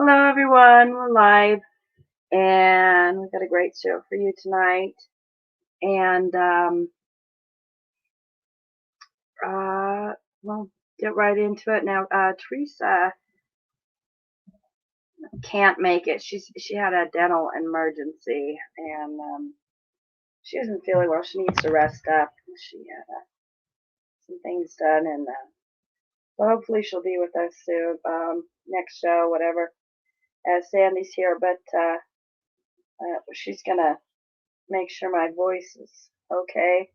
Hello, everyone. We're live, and we've got a great show for you tonight. And we'll get right into it now. Teresa can't make it. She had a dental emergency, and she isn't feeling well. She needs to rest up. She had some things done, and so hopefully she'll be with us soon. Next show, whatever. As Sandy's here, but she's gonna make sure my voice is okay.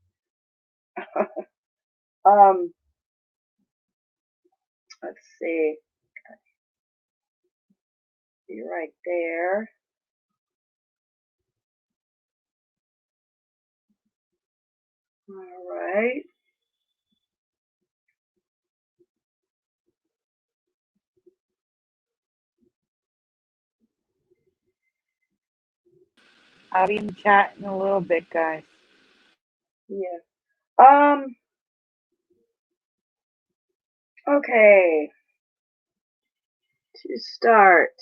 um, let's see. Be right there. All right. I'll be in the chat in a little bit, guys. Yeah. Okay. To start,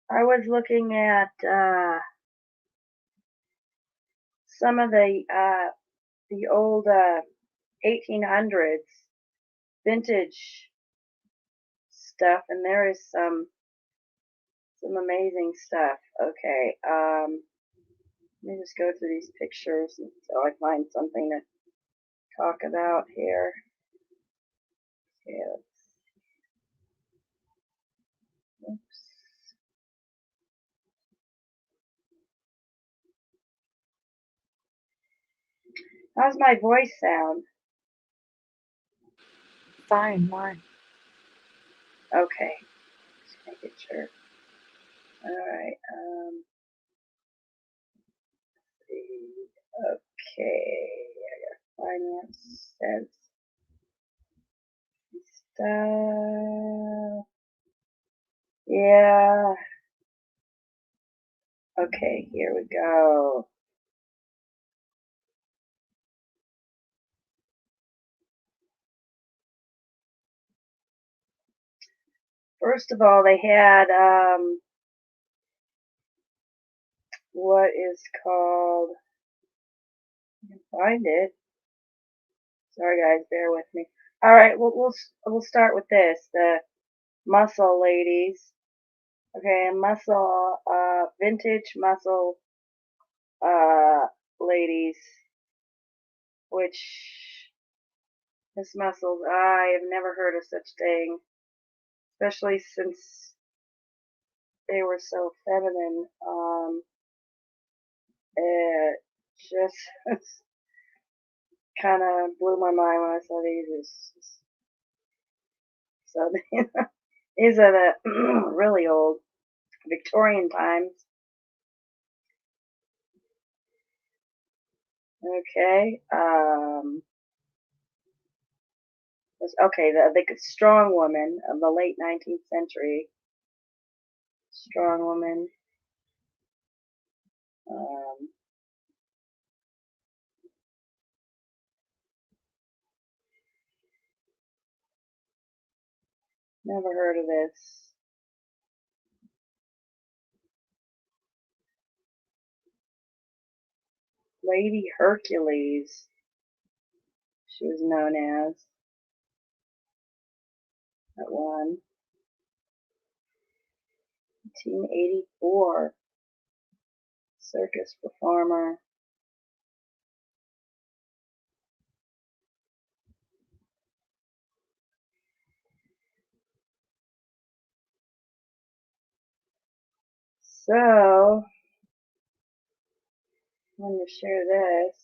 I was looking at some of the old 1800s vintage stuff, and there is some amazing stuff. Okay. Let me just go through these pictures until I find something to talk about here. Okay. Oops. How's my voice sound? Fine, fine. Okay. Just making sure. Alright, okay, I gotta finance sense stuff. Yeah. Okay, here we go. First of all, they had, what is called, I can find it. Sorry guys, bear with me. Alright, we'll start with this, the muscle ladies. Okay, muscle, vintage muscle, ladies, which Miss Muscles, I have never heard of such thing, especially since they were so feminine. It just kind of blew my mind when I saw these. So these are the really old Victorian times. Okay. Okay, the strong woman of the late 19th century. Strong woman. Never heard of this. Lady Hercules, she was known as. That one. 1984. Circus performer. So, I'm going to share this.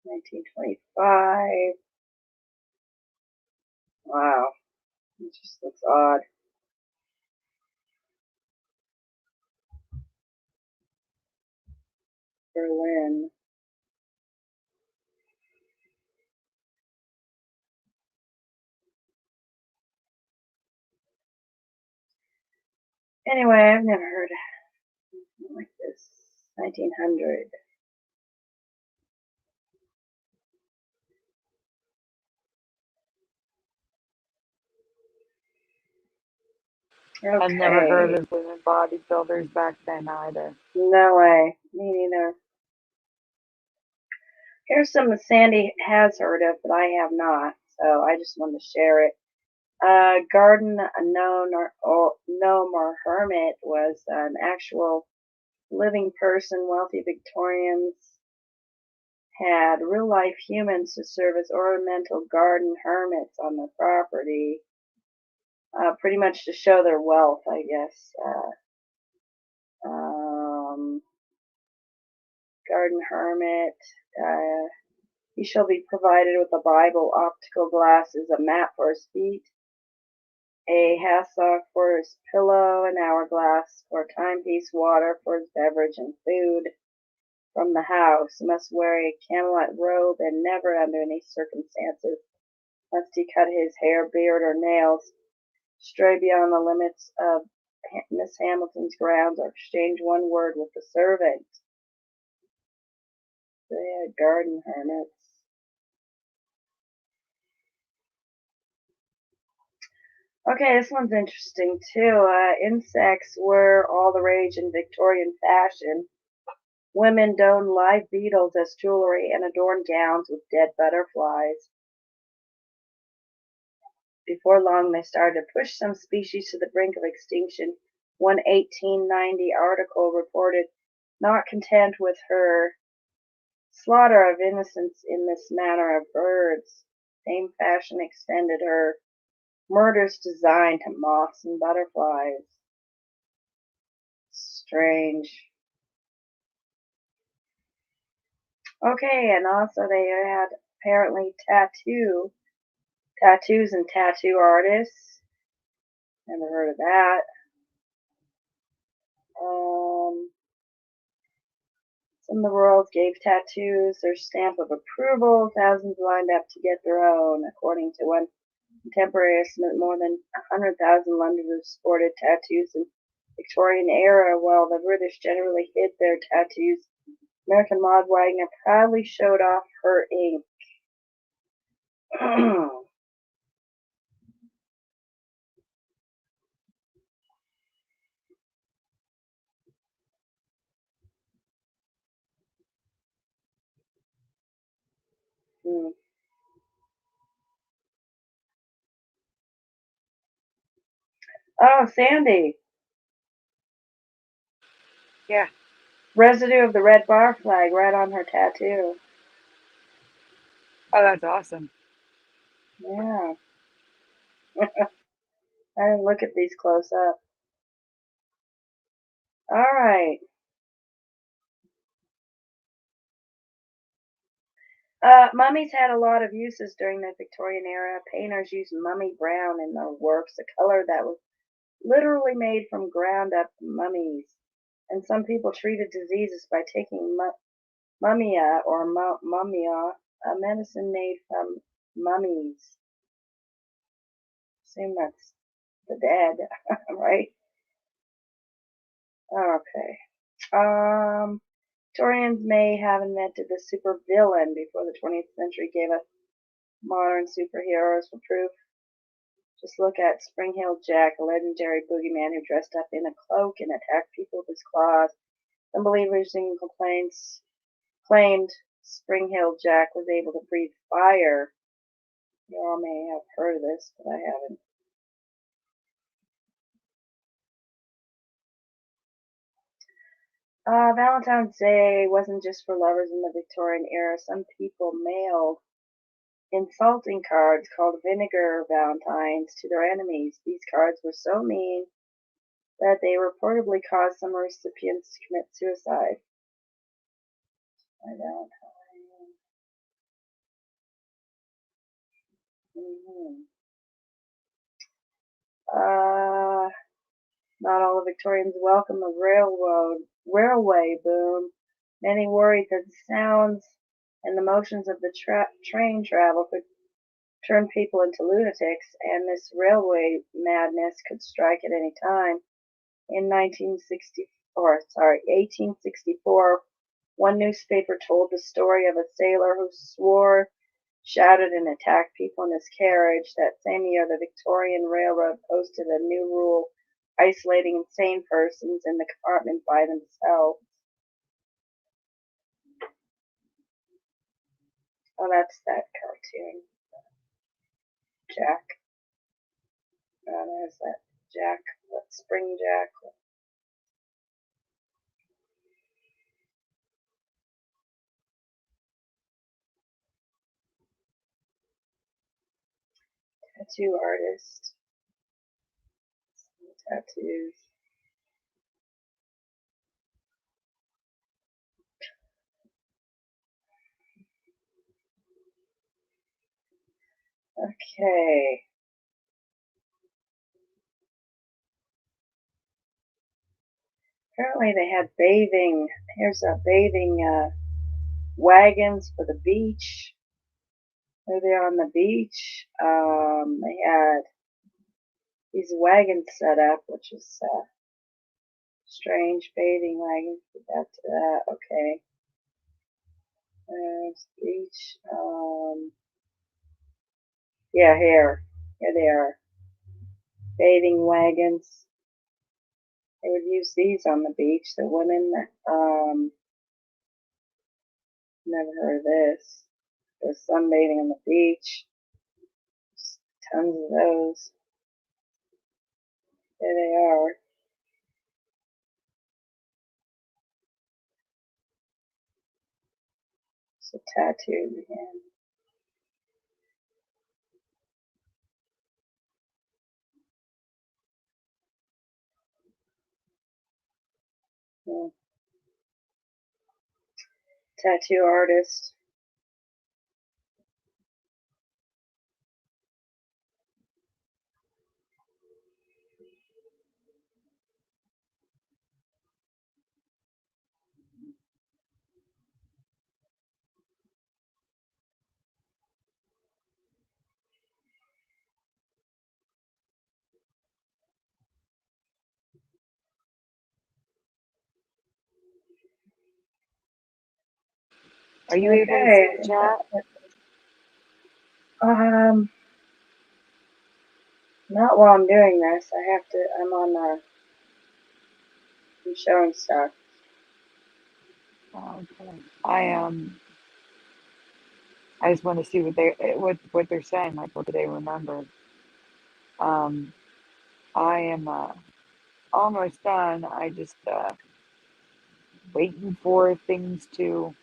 1925. Wow. It just looks odd. Berlin. Anyway, I've never heard of anything like this. 1900. I've never heard Okay. of women bodybuilders back then either. No way. Me neither. Here's some that Sandy has heard of, but I have not. So I just wanted to share it. Garden gnome or hermit was an actual living person. Wealthy Victorians had real life humans to serve as ornamental garden hermits on their property, pretty much to show their wealth, I guess. Garden hermit. He shall be provided with a Bible, optical glasses, a map for his feet, a hassock for his pillow, an hourglass for a timepiece, water for his beverage, and food from the house. He must wear a camelot robe, and never under any circumstances must he cut his hair, beard, or nails, stray beyond the limits of Miss Hamilton's grounds, or exchange one word with the servant. They had garden hermits. Okay, this one's interesting too. Insects were all the rage in Victorian fashion. Women donned live beetles as jewelry and adorned gowns with dead butterflies. Before long, they started to push some species to the brink of extinction. One 1890 article reported, not content with her slaughter of innocents in this manner of birds, same fashion extended her murderous design to moths and butterflies. Strange. Okay, and also they had apparently tattoos and tattoo artists. Never heard of that. Some of the royals gave tattoos their stamp of approval. Thousands lined up to get their own. According to one contemporary estimate, more than 100,000 Londoners sported tattoos in Victorian era, while the British generally hid their tattoos. American Maud Wagner proudly showed off her ink. Oh, Sandy. Yeah. Residue of the red bar flag right on her tattoo. Oh, that's awesome. Yeah. I didn't look at these close up. All right. Mummies had a lot of uses during the Victorian era. Painters used mummy brown in their works, a color that was literally made from ground up mummies. And some people treated diseases by taking mummia or mummia, a medicine made from mummies. Assume that's the dead, right? Okay. Victorians may have invented the supervillain before the 20th century gave us modern superheroes for proof. Just look at Spring-Heeled Jack, a legendary boogeyman who dressed up in a cloak and attacked people with his claws. Some believers in complaints claimed Spring-Heeled Jack was able to breathe fire. You all may have heard of this, but I haven't. Valentine's Day wasn't just for lovers in the Victorian era. Some people mailed insulting cards called vinegar valentines to their enemies. These cards were so mean that they reportedly caused some recipients to commit suicide. My Valentine. Not all the Victorians welcomed the railway boom. Many worried that the sounds and the motions of the train travel could turn people into lunatics, and this railway madness could strike at any time. In 1864, one newspaper told the story of a sailor who swore, shouted, and attacked people in his carriage. That same year, the Victorian Railroad posted a new rule isolating insane persons in the compartment by themselves. Oh, that's that cartoon. Jack. Oh, there's that Jack. What Spring Jack? Tattoo artist. Tattoos. Okay. Apparently they had bathing. Here's a bathing wagons for the beach. There they are on the beach. They had these wagons set up, which is strange. Bathing wagons. Get back to that. Okay. There's the beach. Yeah, here they are. Bathing wagons. They would use these on the beach. The women. Never heard of this. There's sunbathing on the beach. There's tons of those. There they are. So tattooed again. Yeah. Tattoo artist. Are you able to see the chat? Not while I'm doing this. I have to. I'm on. I'm showing stuff. Okay. I just want to see what they're saying. Like, what do they remember? I am almost done. I just waiting for things to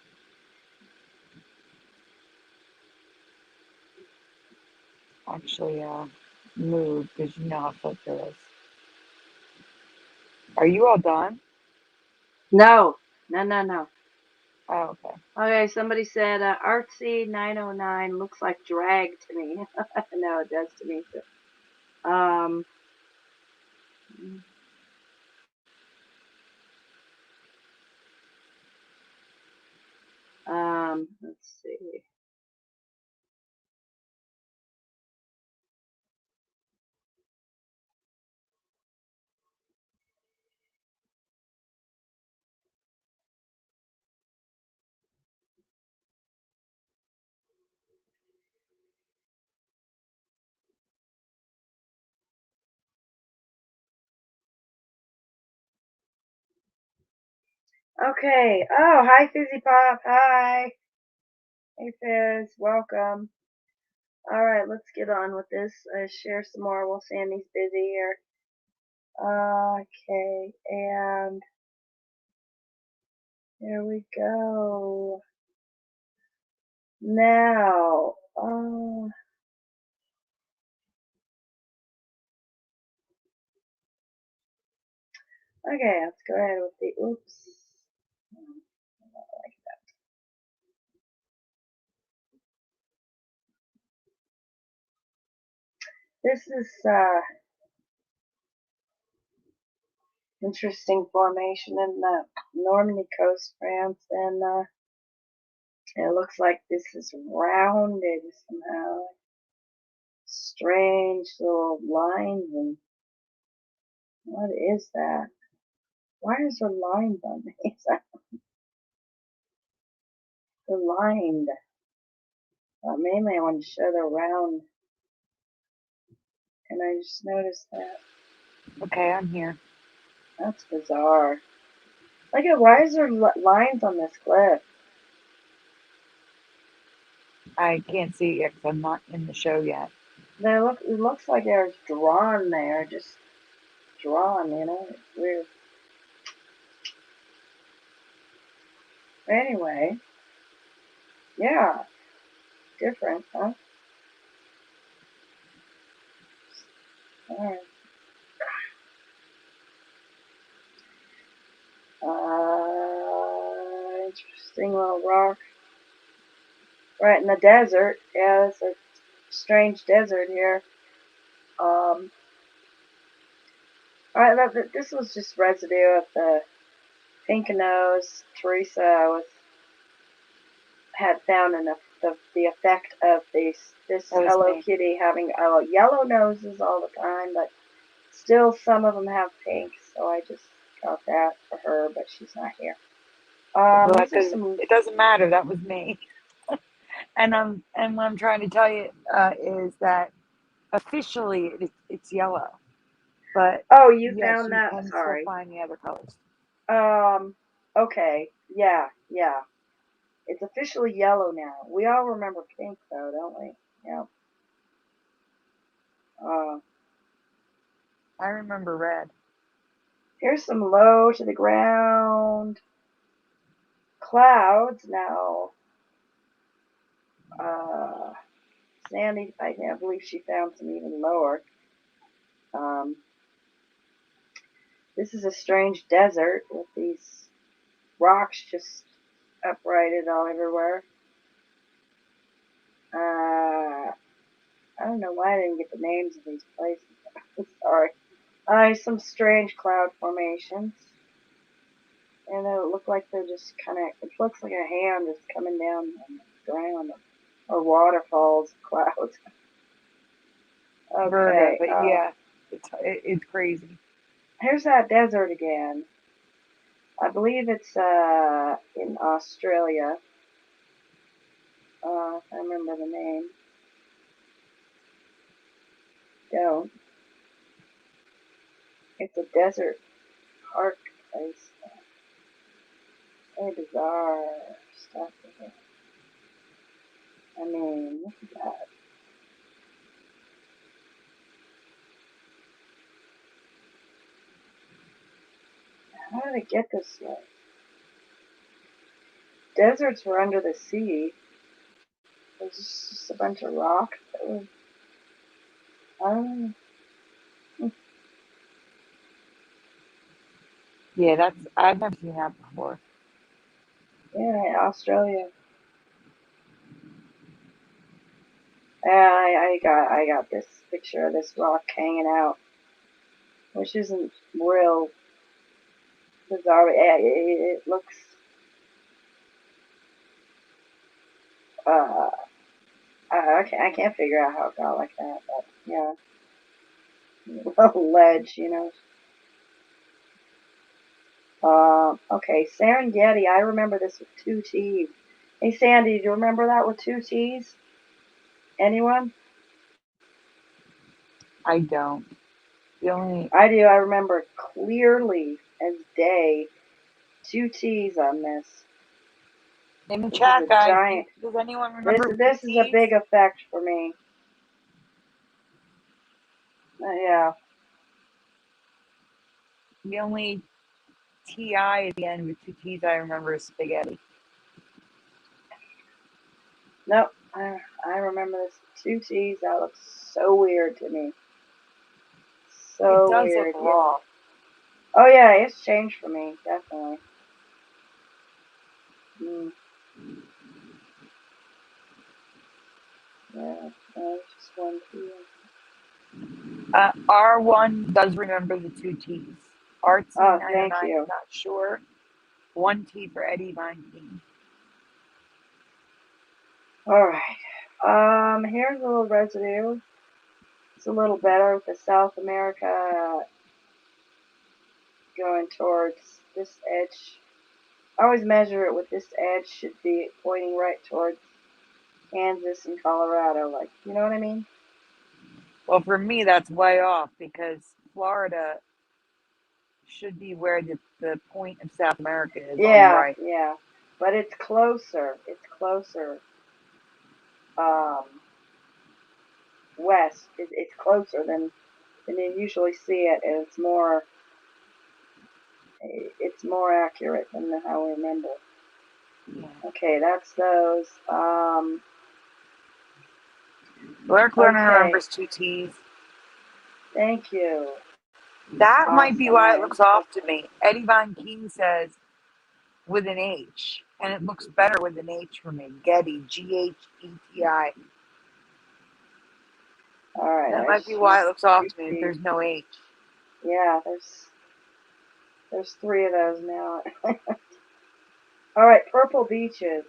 actually move, because you know how filter is. Are you all done? No. Oh, okay. Okay, somebody said artsy 909 looks like drag to me. No, it does to me too. Let's see. Okay. Oh, hi Fizzy Pop. Hi. Hey Fizz. Welcome. All right, let's get on with this. Share some more. Well, Sammy's busy here. Okay, and here we go. Now, okay, let's go ahead with the oops. This is interesting formation in the Normandy coast, France, and it looks like this is rounded somehow. Strange little lines, and what is that? Why is there lines on these? They're lined. Mainly I want to show the round, and I just noticed that. Okay, I'm here. That's bizarre. Look at, why is there lines on this cliff? I can't see it yet because I'm not in the show yet. It looks like there's drawn there, just drawn, it's weird. Anyway, yeah, different, huh? Alright. Interesting little rock. Right in the desert. Yeah, it's a strange desert here. Alright, this was just residue of the pink nose. Teresa had found the effect of this That was Hello me. Kitty having yellow noses all the time, but still some of them have pink, so I just got that for her, but she's not here. Well, These are some. it doesn't matter. That was me. And what I'm trying to tell you is that officially it's yellow, but Oh, you yes, found you that? can still Sorry. find the other colors. Okay. Yeah, yeah. It's officially yellow now. We all remember pink, though, don't we? Yeah. Uh, I remember red. Here's some low to the ground clouds now. Uh, Sandy, I can't believe she found some even lower. Um, this is a strange desert with these rocks just uprighted all everywhere. I don't know why I didn't get the names of these places. Sorry. Some strange cloud formations. And it look like they're just it looks like a hand just coming down on the ground, or waterfalls of clouds. Virgo, Okay, but yeah, it's crazy. here's that desert again. I believe it's in Australia. If I remember the name. Don't. It's a desert park place. Very bizarre stuff here. I mean, look at that. How did it get this way? Deserts were under the sea. There's just a bunch of rock that was, I don't know. Yeah, I've never seen that before. Yeah, Australia. I got this picture of this rock hanging out, which isn't real bizarre. It looks uh I can't figure out how it got like that, but yeah, a ledge. Okay, Serengeti. I remember this with two T's. Hey, Sandy, do you remember that with two T's? Anyone? I don't. The only I do. I remember clearly as day. Two T's on this. in the This is a chat, guys. giant. Does anyone This remember this is a PTs? big effect for me. Yeah. The only TI at the end with two T's I remember is spaghetti. Nope. I remember this with two T's. That looks so weird to me. It So does look weird. Yeah. raw. Oh yeah, it's changed for me definitely. Mm, yeah. Just one T. R1 does remember the two T's. Oh, RT909 thank is you. not sure. One T for Eddie 19. All right. Here's a little residue. It's a little better with the South America going towards this edge. I always measure it with this edge should be pointing right towards Kansas and Colorado. Like, you know what I mean? Well, for me, that's way off because Florida should be where the point of South America is on the Yeah, right. yeah. But it's closer. It's closer. Um, west. It's closer than you usually see it, and it's more accurate than how we remember. Yeah. Okay, that's those. Blair Learner Okay, remembers two T's. thank you. That might be Awesome. why it looks off to me. Eddie Von King says with an H, and it looks better with an H for me. Getty, Gheti. All right, That I might be see why it looks off two to me if T's. there's no H. Yeah, there's three of those now. All right, purple beaches.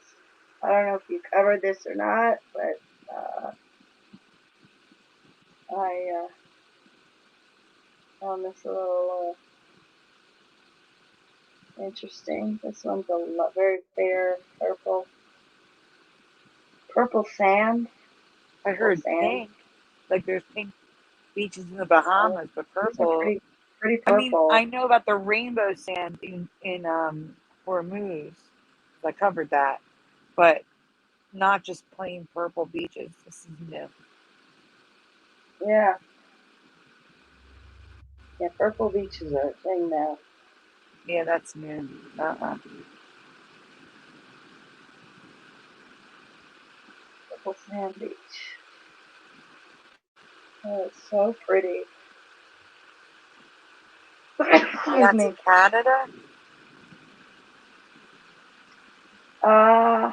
I don't know if you covered this or not, but I found this a little interesting. This one's very fair purple. Purple sand. I Purple heard sand. pink, like there's pink beaches in the Uh, Bahamas, but these are purple. pretty I mean, purple. I know about the rainbow sand in Hormuz. I covered that, but not just plain purple beaches. This is new. Yeah, yeah. Purple beaches are a thing now. Yeah, that's new. Purple sand beach. Oh, it's so pretty. Excuse That's in me. Canada. Uh,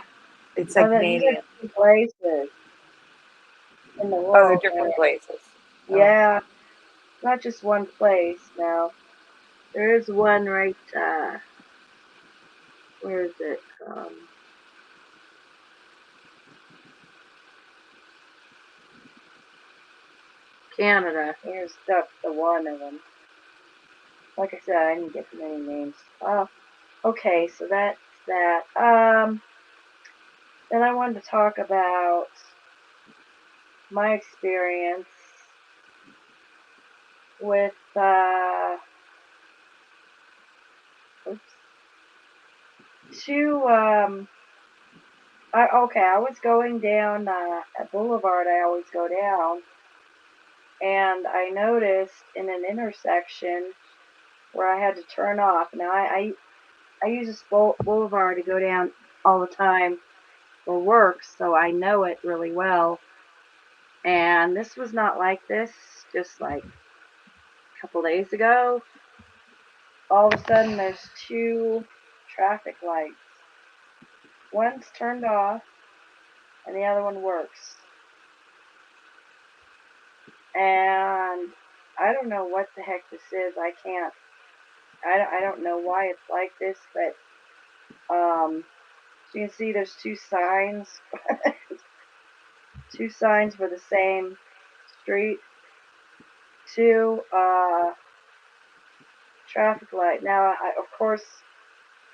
It's like these are Canadian. two places in the Oh, they're world. different places. Oh, Yeah, not just one place now. There is one right, where is it? Canada. Here's the one of them. Like I said, I didn't get the many names. Okay, so that's that. Then I wanted to talk about my experience with, oops, two, I was going down, at Boulevard, I always go down, and I noticed in an intersection where I had to turn off. Now, I use this boulevard to go down all the time for work, so I know it really well. And this was not like this just like a couple days ago. All of a sudden, there's two traffic lights. One's turned off, and the other one works. And I don't know what the heck this is. I don't know why it's like this, but so you can see there's two signs, two signs for the same street, two traffic light. Now, of course,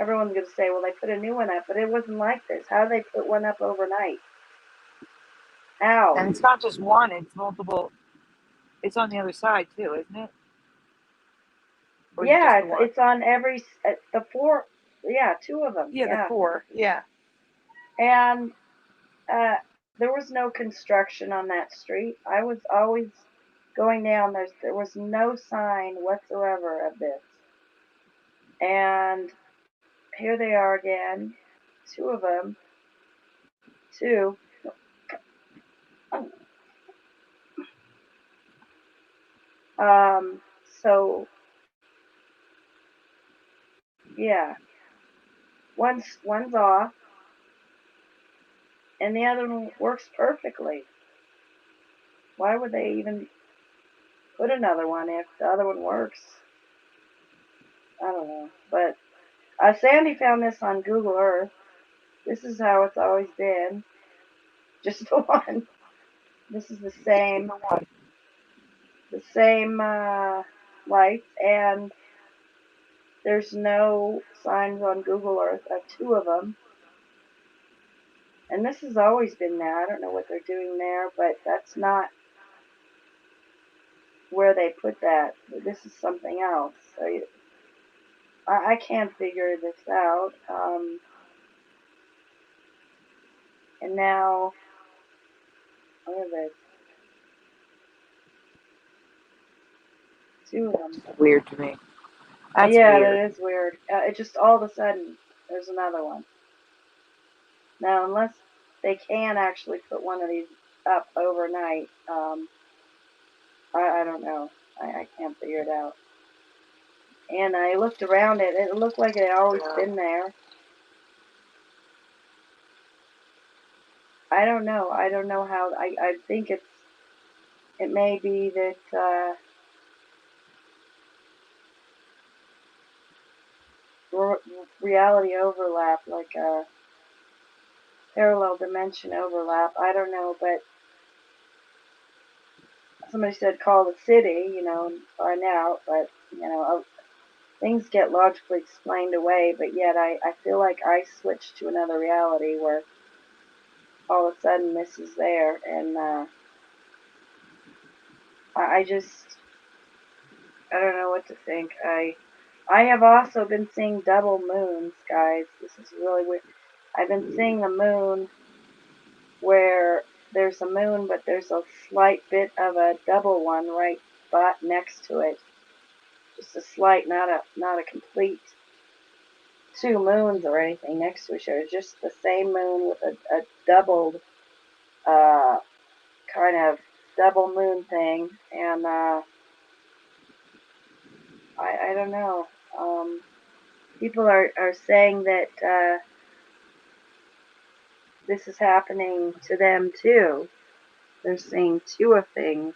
everyone's going to say, well, they put a new one up, but it wasn't like this. How did they put one up overnight? How? and it's not just one; it's multiple. It's on the other side too, isn't it? Or is it just Yeah, the one? it's on the four, yeah, two of them, Yeah, the yeah. four. Yeah. And uh, there was no construction on that street. I was always going down. There was no sign whatsoever of this. And here they are again, two of them, two. So yeah, one's off, and the other one works perfectly. Why would they even put another one if the other one works? I don't know. But Sandy found this on Google Earth. This is how it's always been. Just the one. This is the same lights, and there's no signs on Google Earth of two of them. And this has always been there. I don't know what they're doing there, but that's not where they put that. This is something else. So I can't figure this out. And now, what are this? Two of them. Weird to me. That's Yeah, weird. that is weird. It just all of a sudden, there's another one. Now, unless they can actually put one of these up overnight, I don't know. I can't figure it out. And I looked around it, and it looked like it had always been there. I don't know. I don't know how. I think it may be that reality overlap, like a parallel dimension overlap. I don't know, but somebody said call the city, and find out. But things get logically explained away, but yet I feel like I switched to another reality where all of a sudden this is there, and I just I don't know what to think. I have also been seeing double moons, guys. This is really weird. I've been seeing the moon where there's a moon, but there's a slight bit of a double one right spot next to it. Just a slight, not a complete two moons or anything next to each other. Just the same moon with a doubled uh, kind of double moon thing, and I don't know. People are saying that this is happening to them too. They're seeing two of things,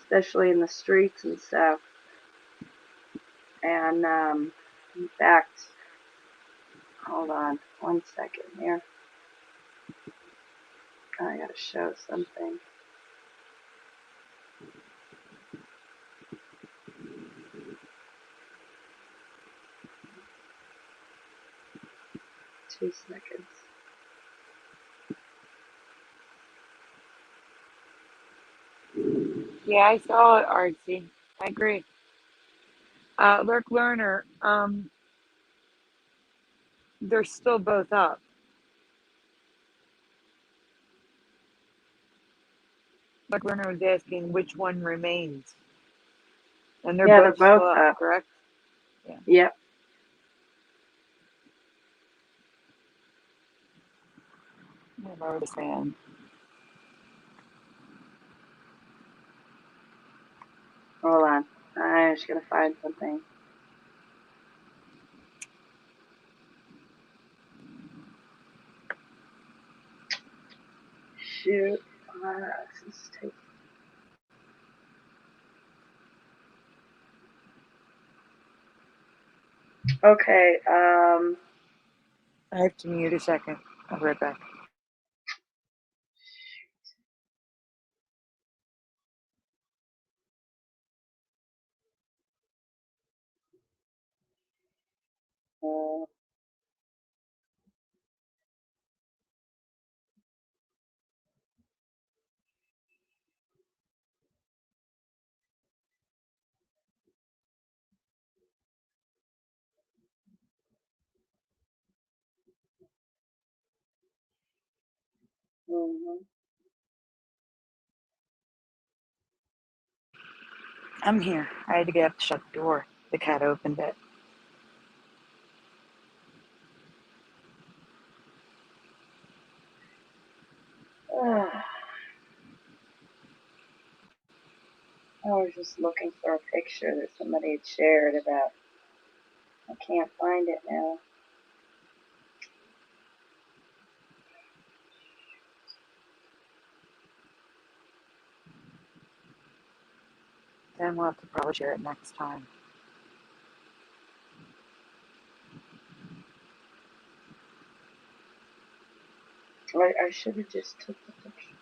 especially in the streets and stuff. And in fact, hold on one second here. I gotta show something. Two seconds. Yeah, I saw it, Artsy. I agree. Lurk Learner, they're still both up. Lurk Learner was asking which one remains. And they're Yeah, they're both still both up, up. correct? Yeah. Yep. I'm over the fan. Hold on. I'm just gonna find something. Shoot. This is taking. Okay. I have to mute a second. I'll be right back. Uh, mhm. I'm here. I had to get up to shut the door. The cat opened it. I was just looking for a picture that somebody had shared about. I can't find it now. Then we'll have to probably share it next time. I should have just took the picture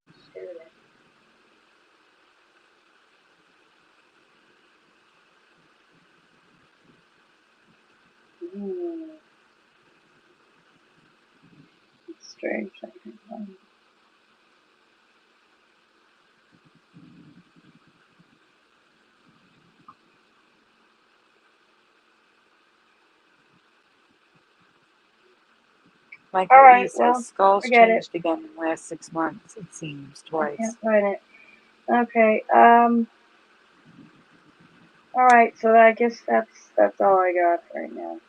and shared it. It's strange. I can't find it. Michael All E right, says well, skulls forget it. changed again in the last 6 months, it seems, I twice. can't find it. Okay. All right. So I guess that's all I got right now.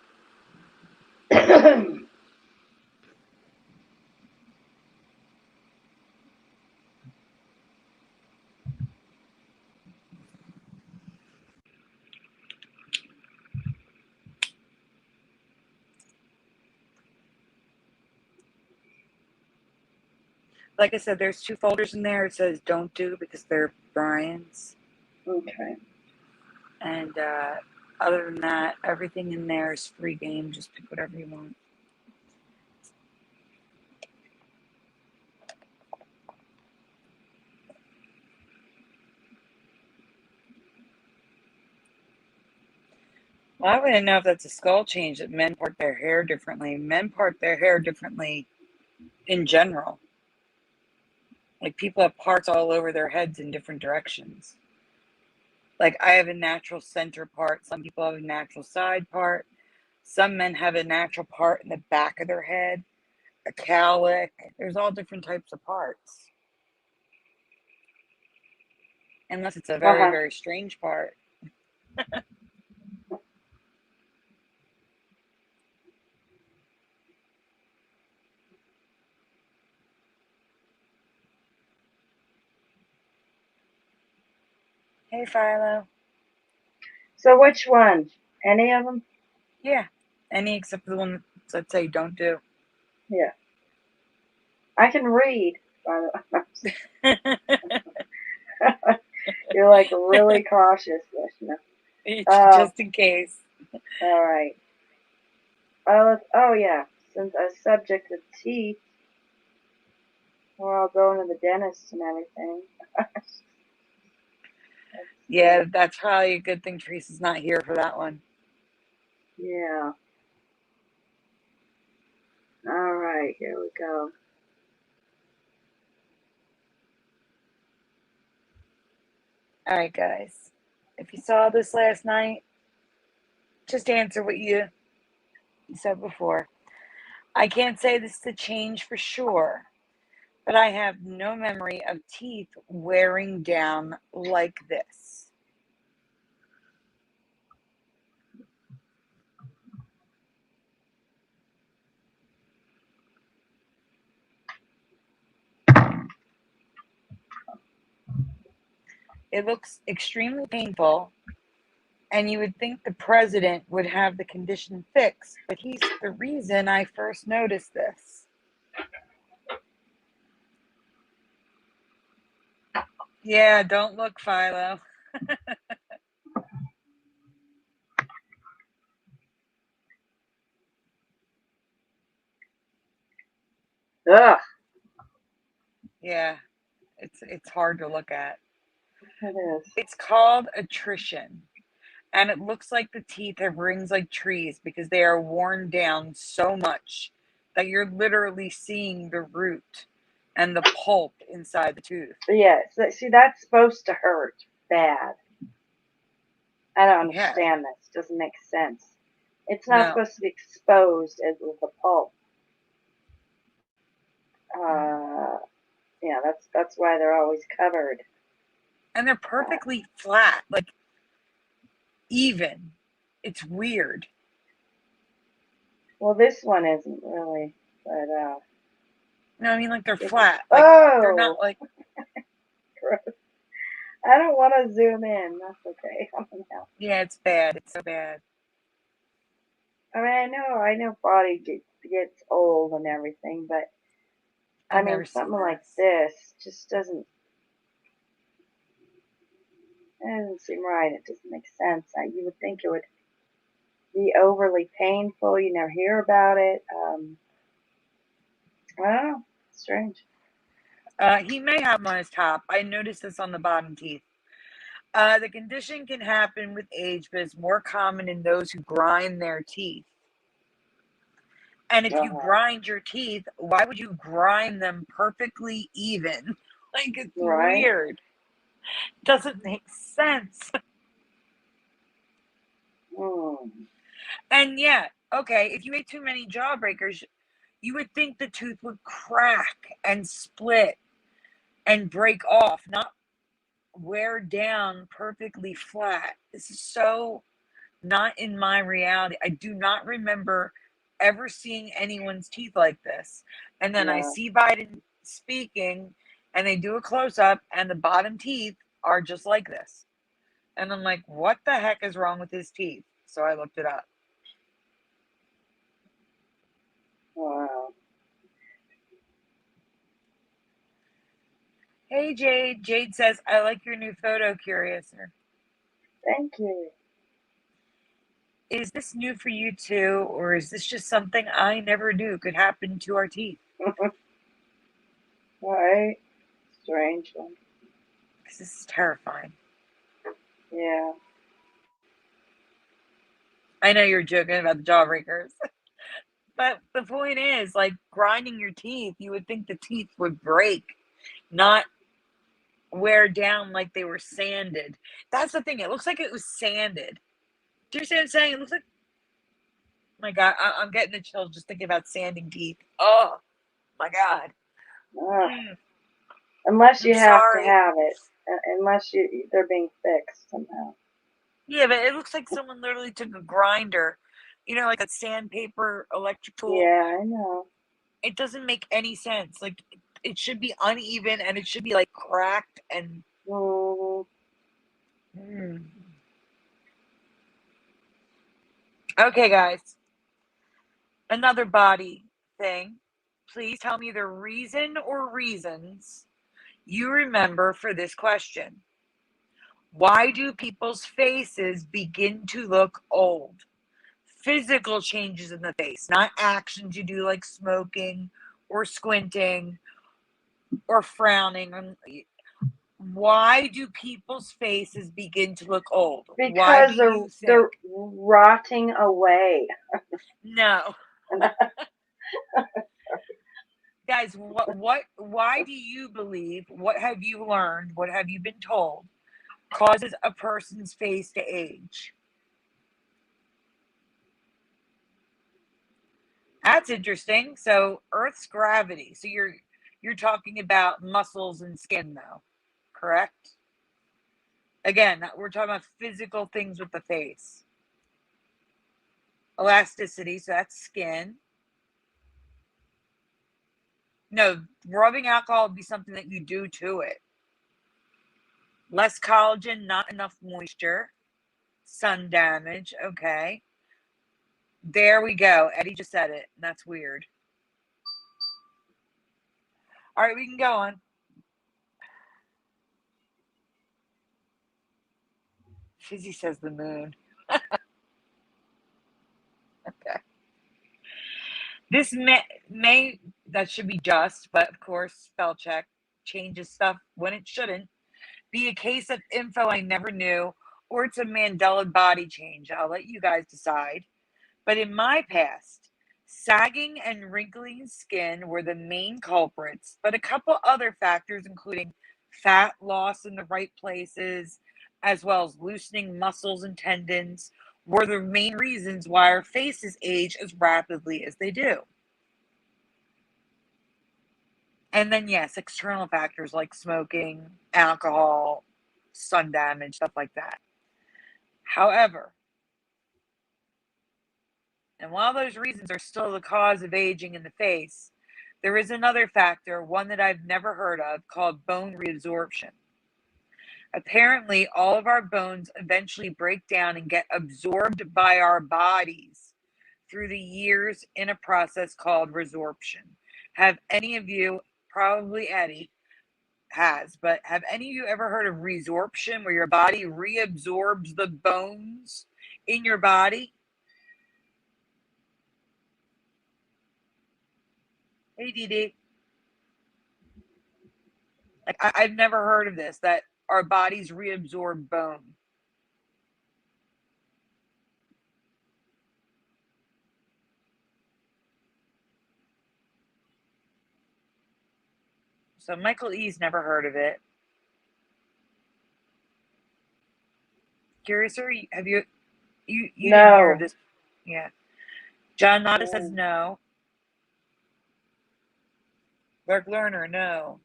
Like I said, there's 2 folders in there. It says don't do because they're Brian's. Okay. And other than that, everything in there is free game. Just pick whatever you want. Well, I wouldn't know if that's a skull change that men part their hair differently. Men part their hair differently in general. Like people have parts all over their heads in different directions. Like I have a natural center part. Some people have a natural side part. Some men have a natural part in the back of their head, a cowlick. There's all different types of parts. Unless it's a very, very strange part. Hey, Philo. So which one? Any of them? Yeah. Any except for the one that say don't do. Yeah. I can read. You're like really cautious, Vishnu. Just in case. All right. Oh yeah. Since a subject of teeth, we're all going to the dentist and everything. Yeah, that's probably a good thing Teresa's not here for that one. Yeah. All right, here we go. All right, guys. If you saw this last night, just answer what you said before. I can't say this is a change for sure, but I have no memory of teeth wearing down like this. It looks extremely painful, and you would think the president would have the condition fixed, but he's the reason I first noticed this. Yeah, don't look, Philo. Ugh. Yeah, it's hard to look at. It is. It's called attrition, and it looks like the teeth have rings like trees because they are worn down so much that you're literally seeing the root and the pulp inside the tooth. Yeah. See, that's supposed to hurt bad. I don't Yeah, understand this. Doesn't make sense. It's not no. supposed to be exposed as with the pulp. Uh, yeah, that's why they're always covered. And they're perfectly flat, like even. It's weird. Well, this one isn't really, but No, I mean like they're flat. Like they're not oh, like gross. I don't want to zoom in. That's okay. yeah, it's bad. It's so bad. I mean, I know body gets old and everything, but I I've mean, never seen something like this. this just doesn't. It doesn't seem right. It doesn't make sense. You would think it would be overly painful. You never hear about it. I don't know. It's strange. He may have them on his top. I noticed this on the bottom teeth. The condition can happen with age, but it's more common in those who grind their teeth. And if you grind your teeth, why would you grind them perfectly even? Like it's Right? weird. Doesn't make sense. Hmm. And yeah, okay, if you ate too many jawbreakers, you would think the tooth would crack and split and break off, not wear down perfectly flat. This is so not in my reality. I do not remember ever seeing anyone's teeth like this. And then I No. see Biden speaking, and they do a close up, and the bottom teeth are just like this. And I'm like, what the heck is wrong with his teeth? So I looked it up. Wow. Hey, Jade. Jade says, I like your new photo, Curiouser. Thank you. Is this new for you too, or is this just something I never knew could happen to our teeth? Right. Strange one. Because this is terrifying. Yeah. I know you're joking about the jawbreakers. But the point is, like, grinding your teeth, you would think the teeth would break, not wear down like they were sanded. That's the thing. It looks like it was sanded. Do you see what I'm saying? It looks like, my God, I'm getting the chills just thinking about sanding teeth. Oh, my God. Mm, Unless I'm you have to sorry. have it. Unless they're being fixed somehow. Yeah, but it looks like someone literally took a grinder, like a sandpaper electric tool. Yeah, I know. It doesn't make any sense. Like, it should be uneven and it should be like cracked and. Mm, Mm. Okay, guys. Another body thing. Please tell me the reason or reasons you remember for this question. Why do people's faces begin to look old? Physical changes in the face, not actions you do like smoking or squinting or frowning. Why do people's faces begin to look old? Why do because you they're think? rotting away. No. Guys, why do you believe, what have you learned, what have you been told causes a person's face to age? That's interesting. So Earth's gravity. So you're talking about muscles and skin though, correct? Again, we're talking about physical things with the face. Elasticity, so that's skin. No, rubbing alcohol would be something that you do to it. Less collagen, not enough moisture, sun damage. Okay. There we go. Eddie just said it. That's weird. All right, we can go on. Fizzy says the moon. Okay. This may that should be just, but of course, spell check changes stuff when it shouldn't. Be a case of info I never knew, or it's a Mandela body change. I'll let you guys decide. But in my past, sagging and wrinkling skin were the main culprits, but a couple other factors, including fat loss in the right places, as well as loosening muscles and tendons, were the main reasons why our faces age as rapidly as they do. And then, yes, external factors like smoking, alcohol, sun damage, stuff like that. However, and while those reasons are still the cause of aging in the face, there is another factor, one that I've never heard of, called bone reabsorption. Apparently, all of our bones eventually break down and get absorbed by our bodies through the years in a process called resorption. Have any of you, probably Eddie has, but have any of you ever heard of resorption, where your body reabsorbs the bones in your body? Hey, Dee. Like, I've never heard of this, that our bodies reabsorb bone. So Michael E's never heard of it. Curious, or have you didn't hear of No. this? Yeah. John Nada says Mm, no. Dark learner, no.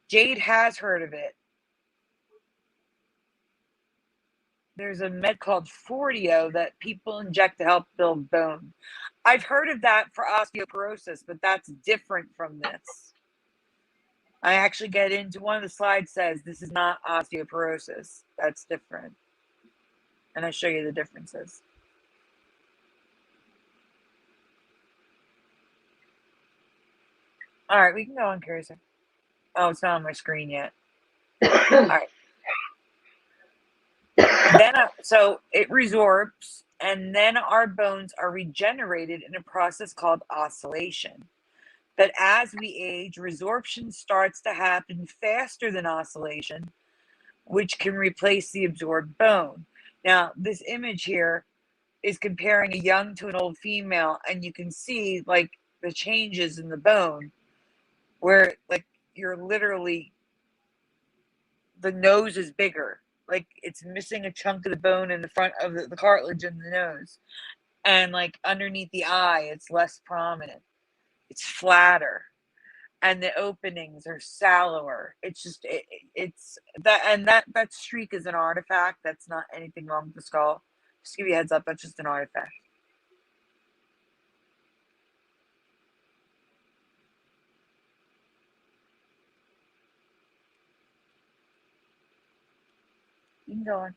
Jade has heard of it. There's a med called Forteo that people inject to help build bone. I've heard of that for osteoporosis, but that's different from this. I actually get into one of the slides says this is not osteoporosis. That's different. And I show you the differences. All right, we can go on, Curious. Oh, it's not on my screen yet. All right. Then, so it resorbs, and then our bones are regenerated in a process called oscillation. But as we age, resorption starts to happen faster than oscillation, which can replace the absorbed bone. Now, this image here is comparing a young to an old female, and you can see like the changes in the bone where like you're literally, the nose is bigger, like it's missing a chunk of the bone in the front of the cartilage in the nose, and like underneath the eye it's less prominent, it's flatter, and the openings are shallower. It's just it's that, and that streak is an artifact. That's not anything wrong with the skull. Just give you a heads up, that's just an artifact. You can go on.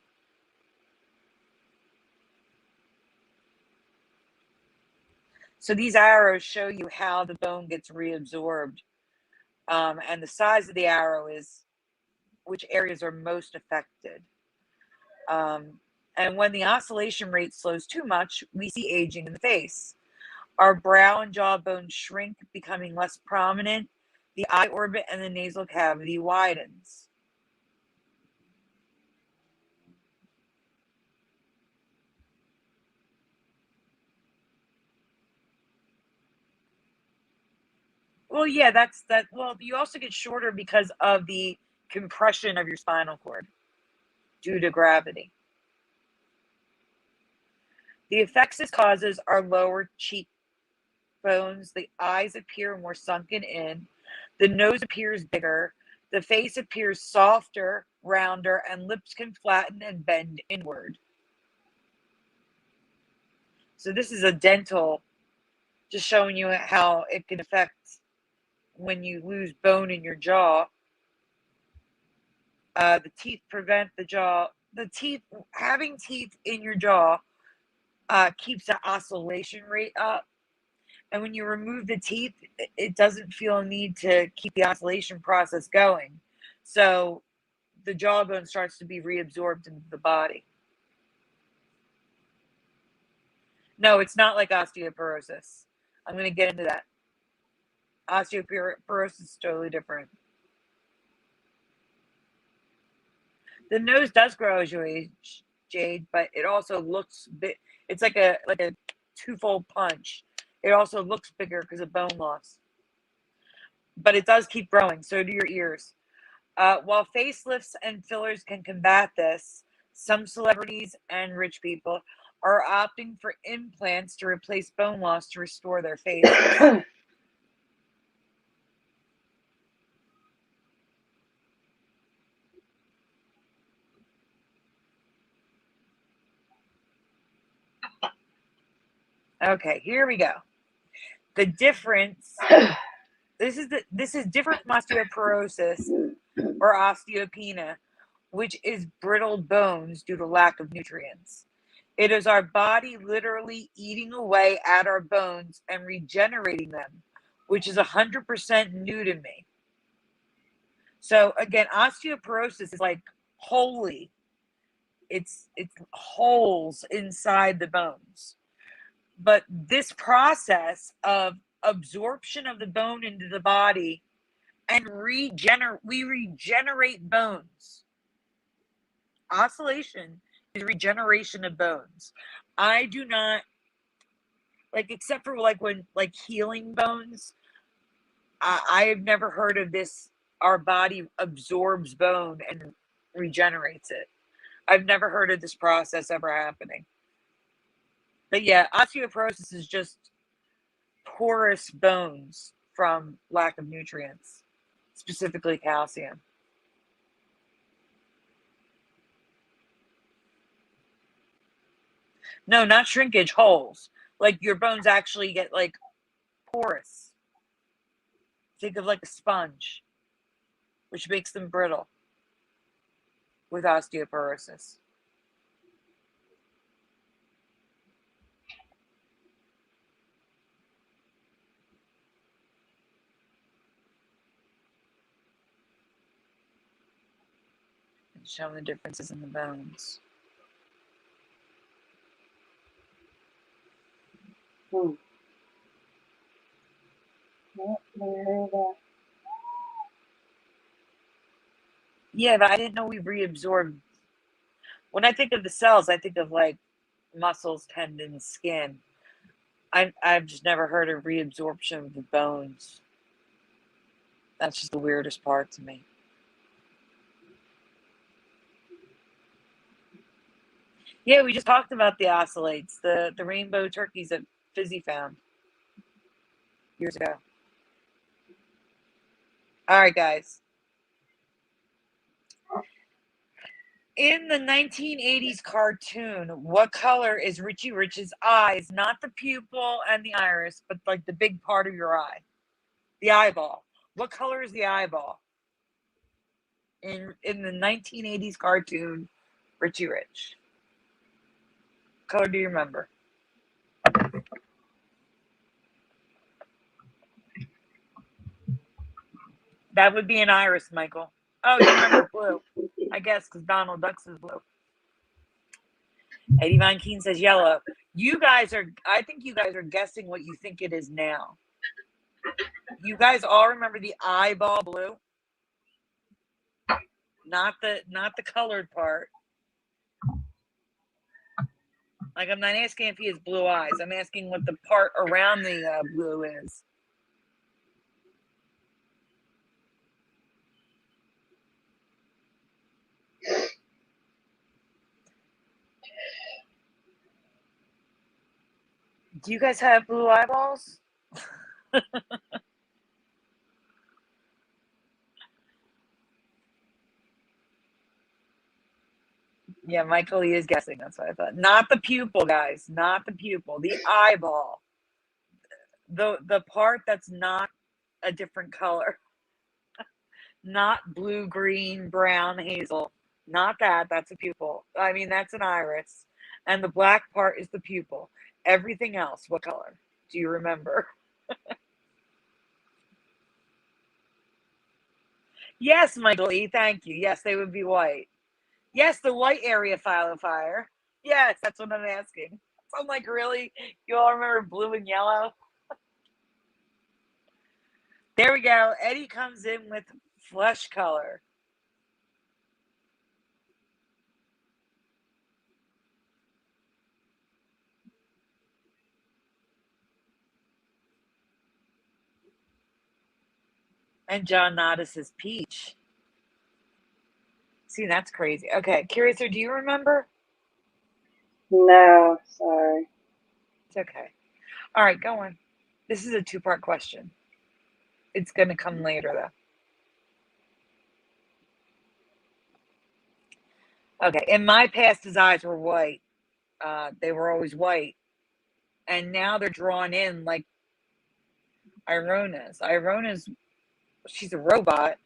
So these arrows show you how the bone gets reabsorbed, and the size of the arrow is which areas are most affected. And when the oscillation rate slows too much, we see aging in the face. Our brow and jawbone shrink, becoming less prominent. The eye orbit and the nasal cavity widens. Well, yeah, that's that. Well, you also get shorter because of the compression of your spinal cord due to gravity. The effects this causes are lower cheekbones, the eyes appear more sunken in, the nose appears bigger, the face appears softer, rounder, and lips can flatten and bend inward. So this is a dental, just showing you how it can affect when you lose bone in your jaw. The teeth prevent the jaw. The teeth, having teeth in your jaw keeps the oscillation rate up. And when you remove the teeth, it doesn't feel a need to keep the oscillation process going. So the jawbone starts to be reabsorbed into the body. No, it's not like osteoporosis. I'm going to get into that. Osteoporosis is totally different. The nose does grow as you age, Jade, but it also looks big. It's like a twofold punch. It also looks bigger because of bone loss. But it does keep growing. So do your ears. While facelifts and fillers can combat this, some celebrities and rich people are opting for implants to replace bone loss to restore their faces. Okay, here we go. The difference. This is different from osteoporosis or osteopenia, which is brittle bones due to lack of nutrients. It is our body literally eating away at our bones and regenerating them, which is 100% new to me. So again, osteoporosis is like holy. It's holes inside the bones. But this process of absorption of the bone into the body and we regenerate bones. Oscillation is regeneration of bones. I do not like, except for like when like healing bones. I have never heard of this. Our body absorbs bone and regenerates it. I've never heard of this process ever happening. But yeah, osteoporosis is just porous bones from lack of nutrients, specifically calcium. No, not shrinkage, holes. Like your bones actually get like porous. Think of like a sponge, which makes them brittle with osteoporosis. And showing the differences in the bones. Hmm. Yep, never heard of that. Yeah, but I didn't know we reabsorbed. When I think of the cells, I think of like muscles, tendons, skin. I've just never heard of reabsorption of the bones. That's just the weirdest part to me. Yeah, we just talked about the ocellates, the rainbow turkeys that Fizzy found years ago. All right, guys. In the 1980s cartoon, what color is Richie Rich's eyes? Not the pupil and the iris, but like the big part of your eye. The eyeball. What color is the eyeball? In the 1980s cartoon, Richie Rich. What color do you remember? That would be an iris, Michael. Oh, you remember blue. I guess because Donald Duck's is blue. Eddie Von Keen says yellow. I think you guys are guessing what you think it is now. You guys all remember the eyeball blue? Not the colored part. Like, I'm not asking if he has blue eyes. I'm asking what the part around the blue is. Do you guys have blue eyeballs? Yeah, Michael, he is guessing. That's what I thought. Not the pupil, guys. Not the pupil. The eyeball. The part that's not a different color. Not blue, green, brown, hazel. Not that. That's a pupil. I mean, that's an iris. And the black part is the pupil. Everything else, what color? Do you remember? Yes, Michael E. Thank you. Yes, they would be white. Yes, the white area fire. Yes, that's what I'm asking. So I'm like, really? You all remember blue and yellow? There we go. Eddie comes in with flesh color. And John Nodis is peach. See, that's crazy. Okay, Curiouser, do you remember? No, sorry. It's okay. All right, go on. This is a two-part question. It's going to come later, though. Okay, in my past, his eyes were white. They were always white. And now they're drawn in like Irona's. She's a robot.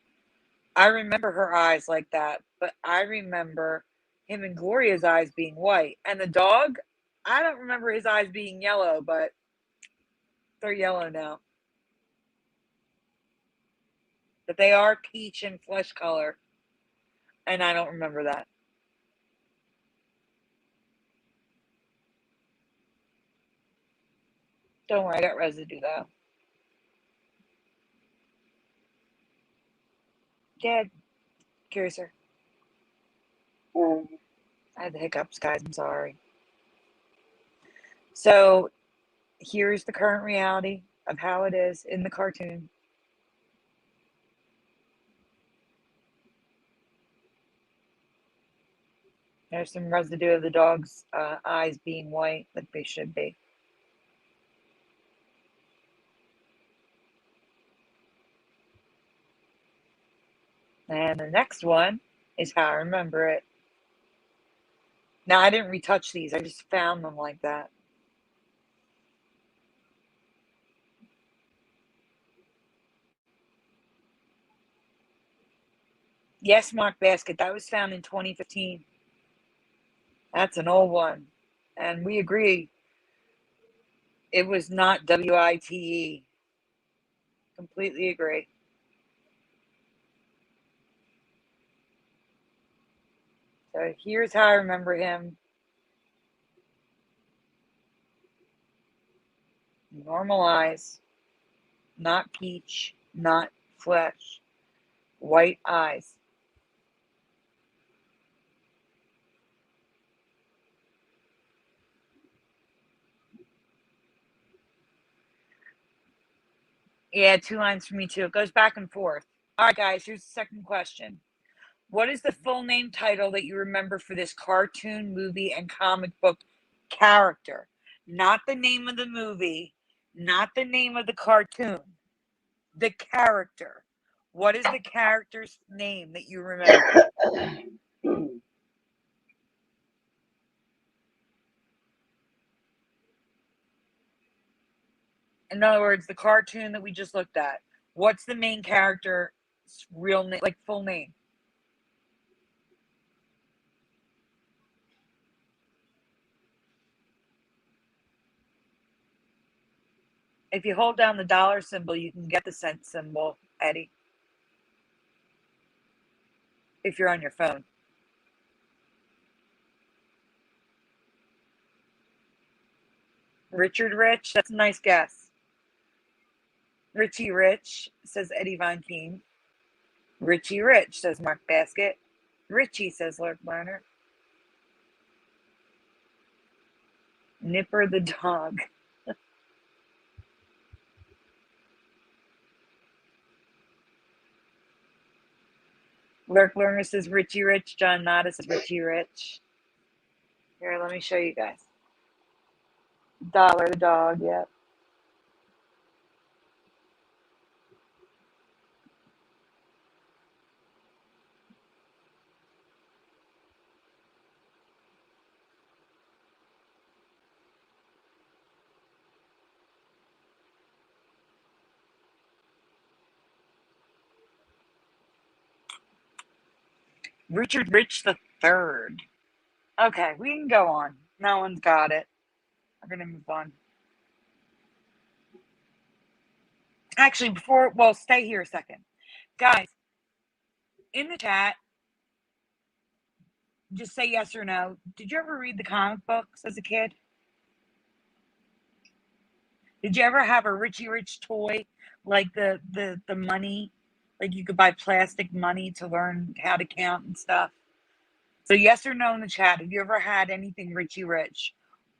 I remember her eyes like that, but I remember him and Gloria's eyes being white. And the dog, I don't remember his eyes being yellow, but they're yellow now. But they are peach and flesh color. And I don't remember that. Don't worry, I got residue though. Dad, Curiouser. Um, I had the hiccups, guys. I'm sorry. So here's the current reality of how it is in the cartoon. There's some residue of the dog's eyes being white, like they should be. And the next one is how I remember it. Now, I didn't retouch these. I just found them like that. Yes, Mark Basket. That was found in 2015. That's an old one. And we agree. It was not WITE. Completely agree. So here's how I remember him. Normal eyes. Not peach. Not flesh. White eyes. Yeah, 2 lines for me too. It goes back and forth. All right, guys, here's the second question. What is the full name title that you remember for this cartoon, movie, and comic book character? Not the name of the movie, not the name of the cartoon, the character. What is the character's name that you remember? In other words, the cartoon that we just looked at. What's the main character's real name, like full name? If you hold down the dollar symbol, you can get the cent symbol, Eddie. If you're on your phone. Richard Rich, that's a nice guess. Richie Rich, says Eddie Von Keen. Richie Rich, says Mark Basket. Richie, says Lord Lerner. Nipper the dog. Lurk Lerner says Richie Rich. John Nada says Richie Rich. Here, let me show you guys. Dollar the dog, yep. Richard Rich the Third. Okay, we can go on. No one's got it. We're gonna move on. Actually, stay here a second. Guys, in the chat, just say yes or no. Did you ever read the comic books as a kid? Did you ever have a Richie Rich toy, like the money, like you could buy plastic money to learn how to count and stuff? So yes or no in the chat. Have you ever had anything Richie Rich,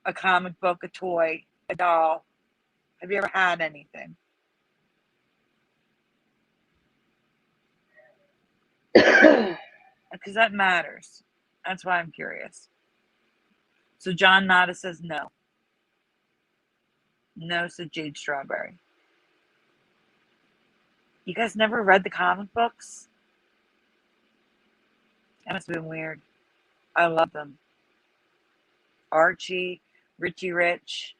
a comic book, a toy, a doll? Have you ever had anything? Because that matters. That's why I'm curious. So John Nada says no. No, said Jade Strawberry. You guys never read the comic books? That must have been weird. I love them. Archie, Richie Rich.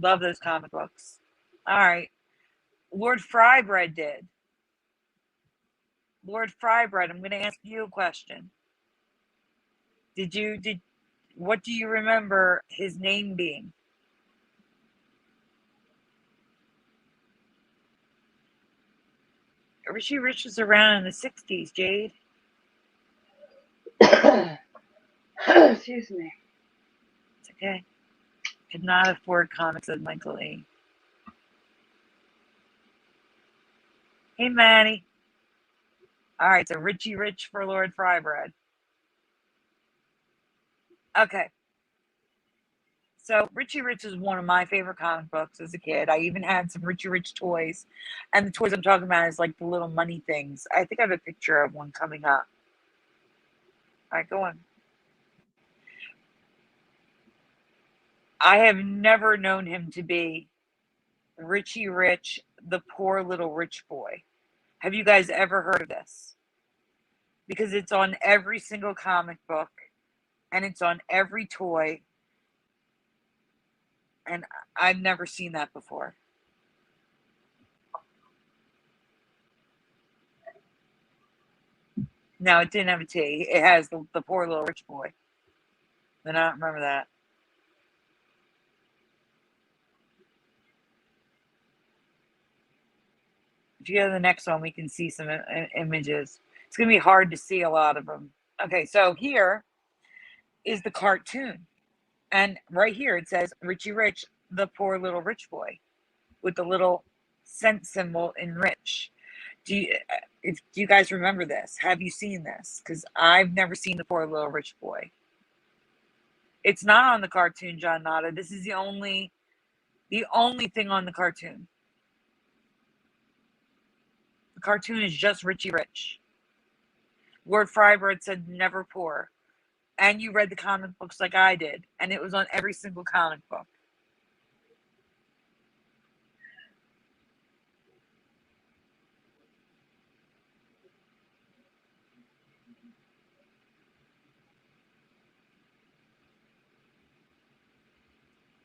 Love those comic books. All right. Lord Frybread did. Lord Frybread, I'm going to ask you a question. What do you remember his name being? Richie Rich was around in the 60s, Jade. Excuse me. It's okay. Could not afford comics, said Michael A. Hey, Manny. All right, so Richie Rich for Lord Frybread. Okay. So Richie Rich is one of my favorite comic books as a kid. I even had some Richie Rich toys. And the toys I'm talking about is like the little money things. I think I have a picture of one coming up. All right, go on. I have never known him to be Richie Rich, the poor little rich boy. Have you guys ever heard of this? Because it's on every single comic book and it's on every toy, and I've never seen that before. No, it didn't have a T. It has the poor little rich boy. And I don't remember that. If you go to the next one, we can see some images. It's going to be hard to see a lot of them. Okay, so here is the cartoon. And right here it says Richie Rich, the poor little rich boy, with the little cent symbol in rich. Do you guys remember this? Have you seen this? Because I've never seen the poor little rich boy. It's not on the cartoon, John Nada. This is the only thing on the cartoon. The cartoon is just Richie Rich. Word Frybird said never poor. And you read the comic books like I did, and it was on every single comic book.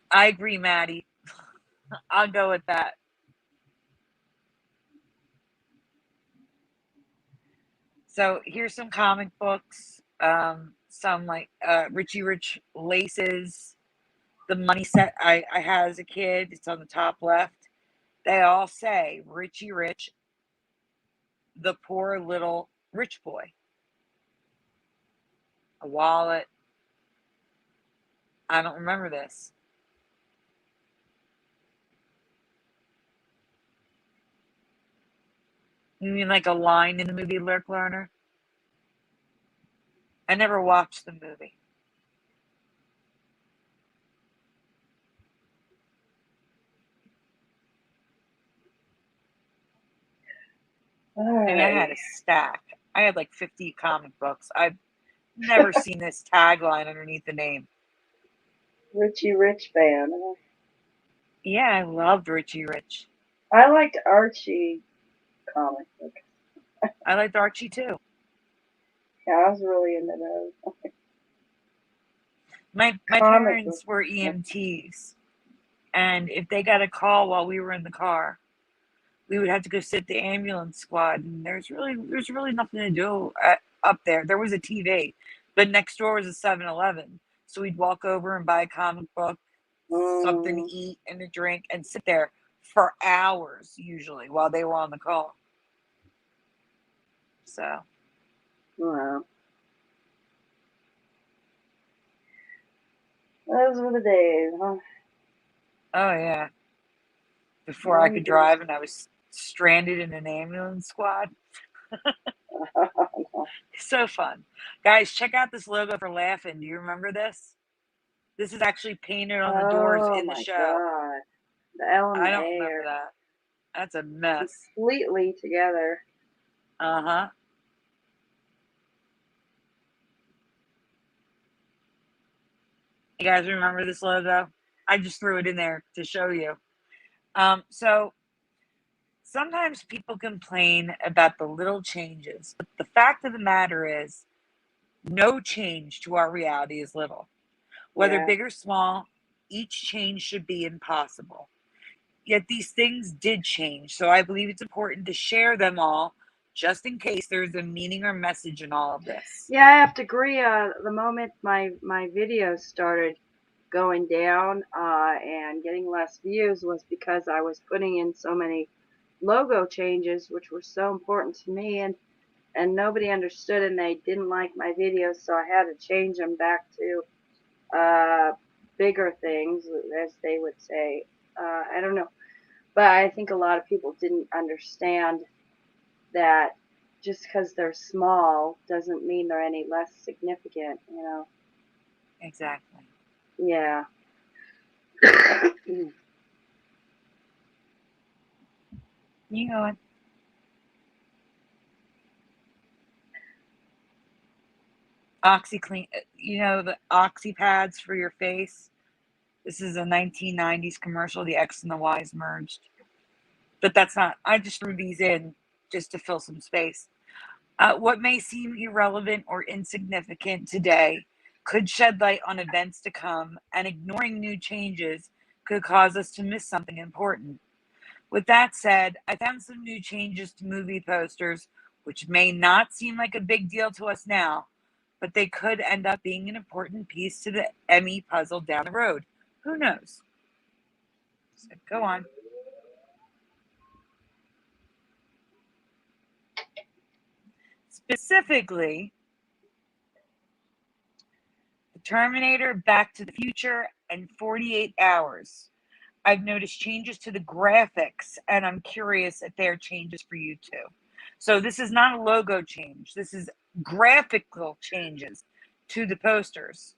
I agree, Maddie. I'll go with that. So here's some comic books. Some like Richie Rich laces. The money set I had as a kid. It's on the top left. They all say Richie Rich, the poor little rich boy. A wallet. I don't remember this. You mean like a line in the movie Lurk Learner? I never watched the movie. And I had a stack. I had like 50 comic books. I've never seen this tagline underneath the name. Richie Rich fan. Yeah, I loved Richie Rich. I liked Archie comic books. I liked Archie too. Yeah, I was really into those. My parents were EMTs, and if they got a call while we were in the car, we would have to go sit the ambulance squad, and there's really nothing to do up there. There was a TV, but next door was a 7-Eleven, so we'd walk over and buy a comic book, something to eat and a drink, and sit there for hours usually while they were on the call. So, Wow. Those were the days, huh? oh yeah, before I could drive and I was stranded in an ambulance squad. So fun. Guys, check out this logo for Laughing. Do you remember this? This is actually painted on the doors Oh in the my show. god. The L and I the don't A remember are that. That's a mess. completely together. Uh-huh. You guys remember this logo? I just threw it in there to show you. So sometimes people complain about the little changes, but the fact of the matter is no change to our reality is little. Whether Yeah. big or small, each change should be impossible. Yet these things did change, so I believe it's important to share them all just in case there's a meaning or message in all of this. Yeah, I have to agree. The moment my videos started going down and getting less views was because I was putting in so many logo changes, which were so important to me, and nobody understood, and they didn't like my videos, so I had to change them back to bigger things, as they would say. I don't know, but I think a lot of people didn't understand that just because they're small doesn't mean they're any less significant, you know. Exactly. Yeah. You know what? OxyClean, you know, the oxy pads for your face. This is a 1990s commercial. The X and the Y's merged. But that's not, I just threw these in just to fill some space. What may seem irrelevant or insignificant today could shed light on events to come, and ignoring new changes could cause us to miss something important. With that said, I found some new changes to movie posters, which may not seem like a big deal to us now, but they could end up being an important piece to the Emmy puzzle down the road. Who knows? So go on. Specifically, The Terminator, Back to the Future, and 48 Hours. I've noticed changes to the graphics, and I'm curious if there are changes for you too. So this is not a logo change. This is graphical changes to the posters,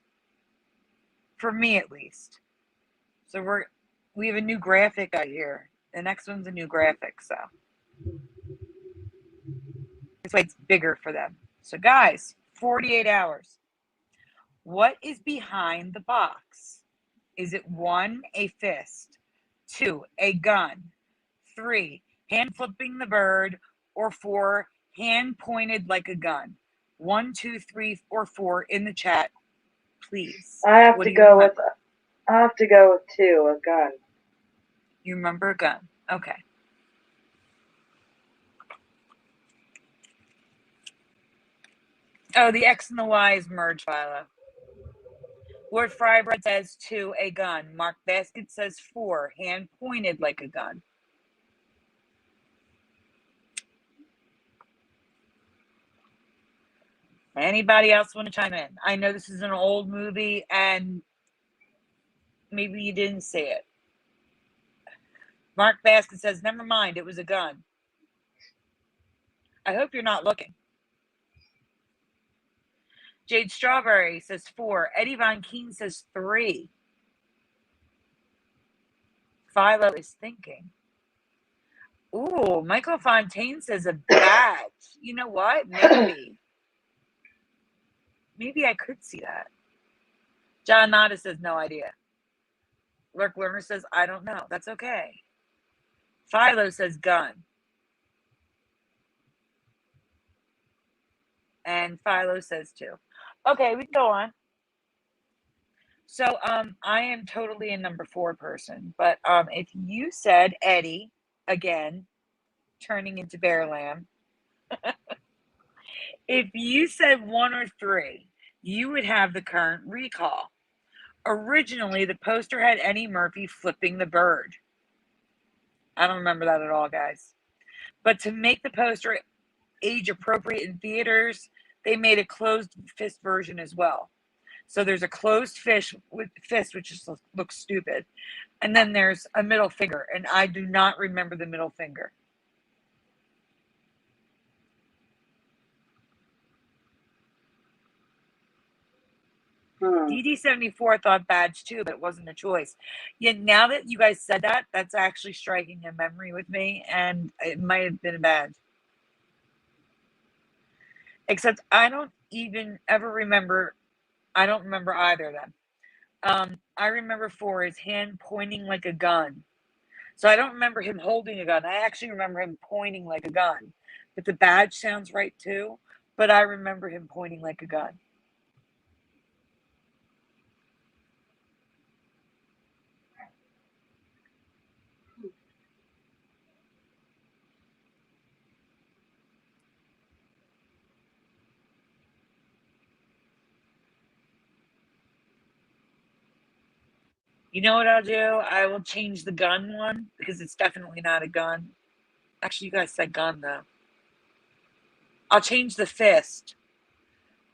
for me at least. So we have a new graphic out here. The next one's a new graphic, so this way it's bigger for them. So guys, 48 hours. What is behind the box? Is it 1, a fist, 2, a gun, 3, hand flipping the bird, or 4, hand pointed like a gun? 1, 2, 3, or 4 in the chat, please. I have What to do you go remember? with. I have to go with 2, a gun. You remember a gun? Okay. Oh, the X and the Y's merge, Philo. Lord Frybread says 2, a gun. Mark Basket says 4, hand pointed like a gun. Anybody else want to chime in? I know this is an old movie and maybe you didn't see it. Mark Basket says, never mind, it was a gun. I hope you're not looking. Jade Strawberry says 4. Eddie Von Keen says 3. Philo is thinking. Ooh, Michael Fontaine says a badge. You know what? Maybe. Maybe I could see that. John Nada says no idea. Lurk Lerner says, I don't know. That's okay. Philo says gun. And Philo says 2. Okay, we can go on. So I am totally a number 4 person. But if you said Eddie, again, turning into Bear Lamb, if you said 1 or 3, you would have the current recall. Originally, the poster had Eddie Murphy flipping the bird. I don't remember that at all, guys. But to make the poster age appropriate in theaters, they made a closed fist version as well. So there's a closed fist, which just looks stupid. And then there's a middle finger, and I do not remember the middle finger. DD74 thought badge too, but it wasn't a choice. Yet now that you guys said that, that's actually striking a memory with me, and it might have been a badge. Except I don't even ever remember. I don't remember either of them. I remember 4 his hand pointing like a gun. So I don't remember him holding a gun. I actually remember him pointing like a gun. But the badge sounds right too. But I remember him pointing like a gun. You know what I'll do? I will change the gun one because it's definitely not a gun. Actually, you guys said gun though. I'll change the fist.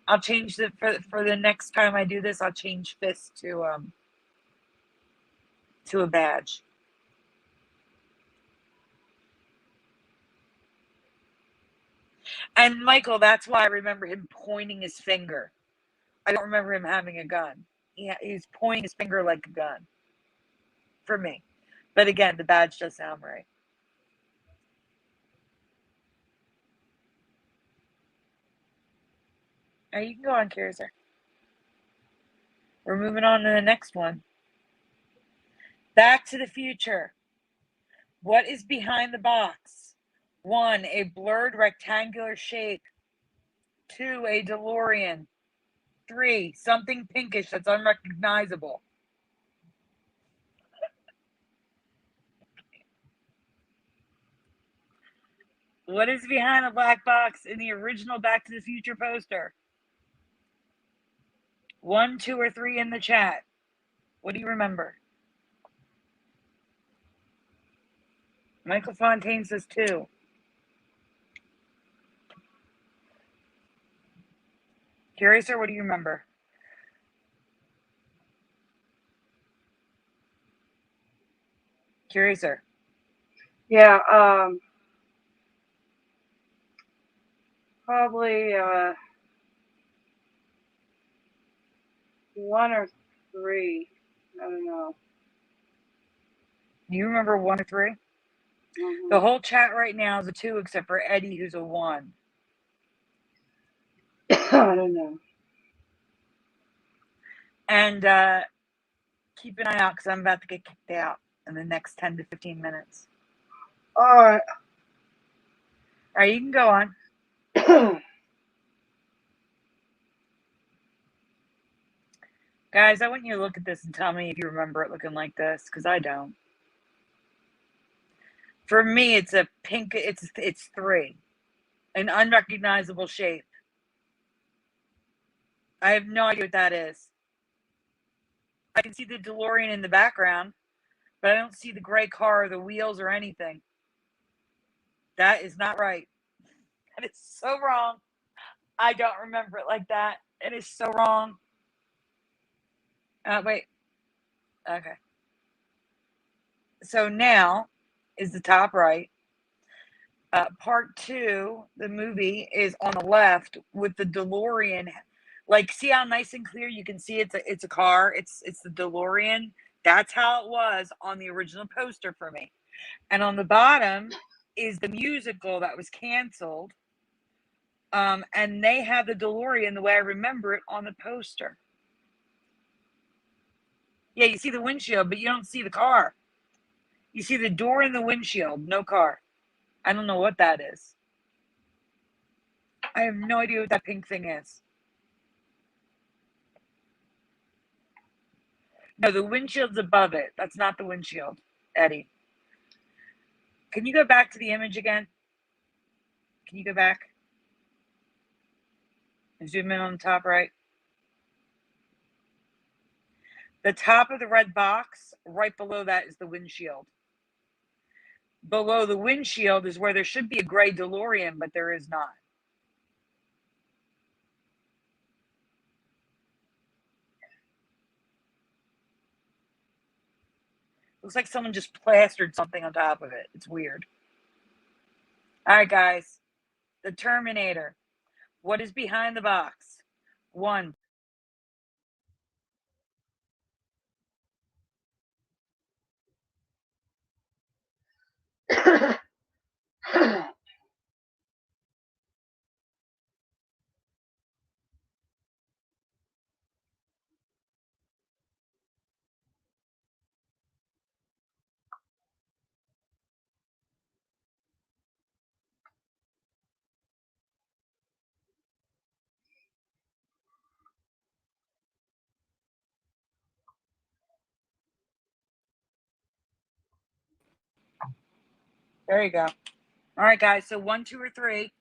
I'll change the for the next time I do this. I'll change fist to a badge. And Michael, that's why I remember him pointing his finger. I don't remember him having a gun. He's pointing his finger like a gun. For me. But again, the badge does sound right. Alright, you can go on, Curiouser. We're moving on to the next one. Back to the Future. What is behind the box? 1, a blurred rectangular shape. 2, a DeLorean. 3, something pinkish that's unrecognizable. What is behind the black box in the original Back to the Future poster? 1, 2, or 3 in the chat. What do you remember? Michael Fontaine says 2. Curiouser, what do you remember? Curiouser. Yeah, probably 1 or 3. I don't know. Do you remember 1 or 3? Mm-hmm. The whole chat right now is a 2, except for Eddie, who's a 1. I don't know. And keep an eye out, because I'm about to get kicked out in the next 10 to 15 minutes. All right. All right, you can go on. Guys, I want you to look at this and tell me if you remember it looking like this, because I don't. For me, it's a pink, it's 3. An unrecognizable shape. I have no idea what that is. I can see the DeLorean in the background, but I don't see the gray car or the wheels or anything. That is not right. That is so wrong. I don't remember it like that. It is so wrong. Wait. Okay. So now is the top right. Part 2, the movie, is on the left with the DeLorean. Like, see how nice and clear you can see it's a car. It's the DeLorean. That's how it was on the original poster for me. And on the bottom is the musical that was canceled. And they have the DeLorean the way I remember it on the poster. Yeah, you see the windshield, but you don't see the car. You see the door and the windshield, no car. I don't know what that is. I have no idea what that pink thing is. No, the windshield's above it. That's not the windshield, Eddie. Can you go back to the image again? Can you go back? And zoom in on the top right. The top of the red box, right below that is the windshield. Below the windshield is where there should be a gray DeLorean, but there is not. Looks like someone just plastered something on top of it. It's weird. All right, guys. The Terminator. What is behind the box? 1. There you go. All right, guys. So 1, 2, or 3.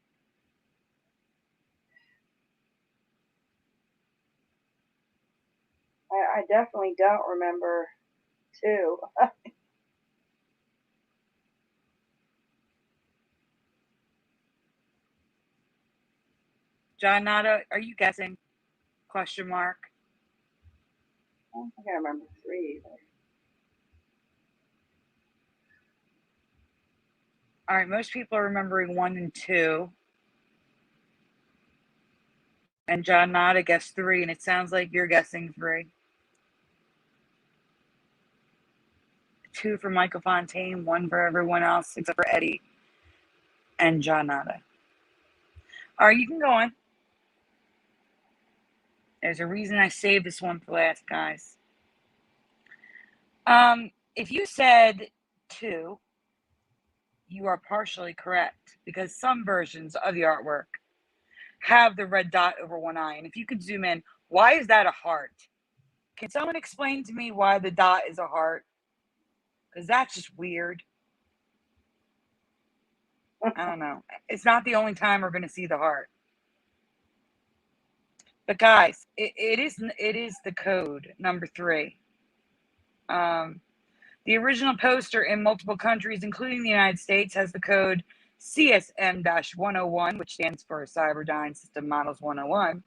I definitely don't remember 2. John Nada, are you guessing? Question mark. I don't think I remember 3 either. All right, most people are remembering 1 and 2. And John Nada guessed 3, and it sounds like you're guessing 3. 2 for Michael Fontaine, 1 for everyone else except for Eddie and John Nada. All right, you can go on. There's a reason I saved this one for last, guys. If you said 2, you are partially correct, because some versions of the artwork have the red dot over one eye. And if you could zoom in, why is that a heart? Can someone explain to me why the dot is a heart? Because that's just weird. I don't know. It's not the only time we're going to see the heart. But guys, it is the code number 3. The original poster in multiple countries, including the United States, has the code CSM-101, which stands for Cyberdyne System Models 101.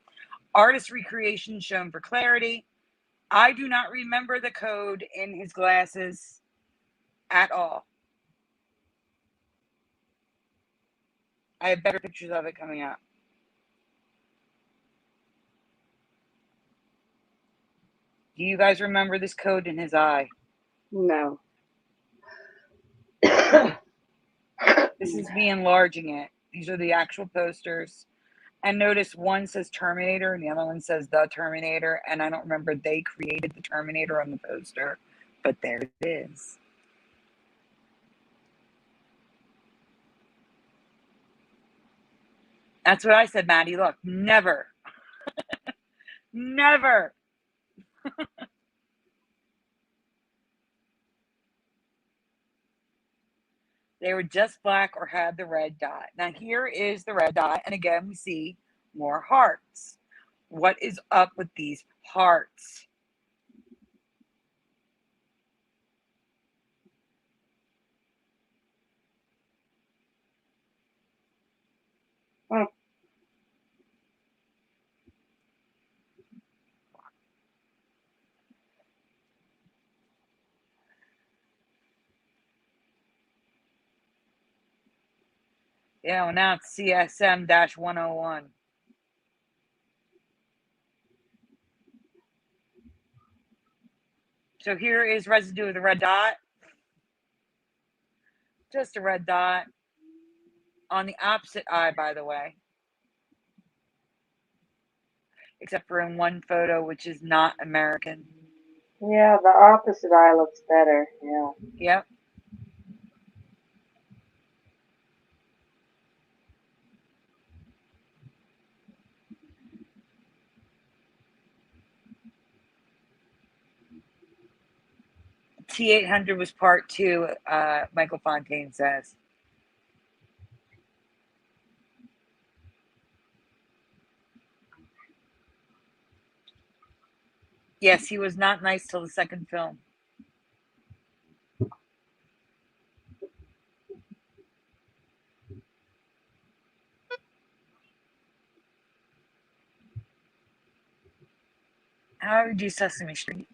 Artist recreation shown for clarity. I do not remember the code in his glasses at all. I have better pictures of it coming up. Do you guys remember this code in his eye? No. This is me enlarging it. These are the actual posters. And notice one says Terminator and the other one says The Terminator. And I don't remember they created the Terminator on the poster, but there it is. That's what I said, Maddie. Look, never. Never. They were just black or had the red dot. Now here is the red dot. And again, we see more hearts. What is up with these hearts? Yeah, well, now it's CSM-101. So here is residue of the red dot. Just a red dot. On the opposite eye, by the way. Except for in one photo, which is not American. Yeah, the opposite eye looks better. Yeah. Yep. T800 was part 2, Michael Fontaine says. Yes, he was not nice till the second film. How would you Sesame Street?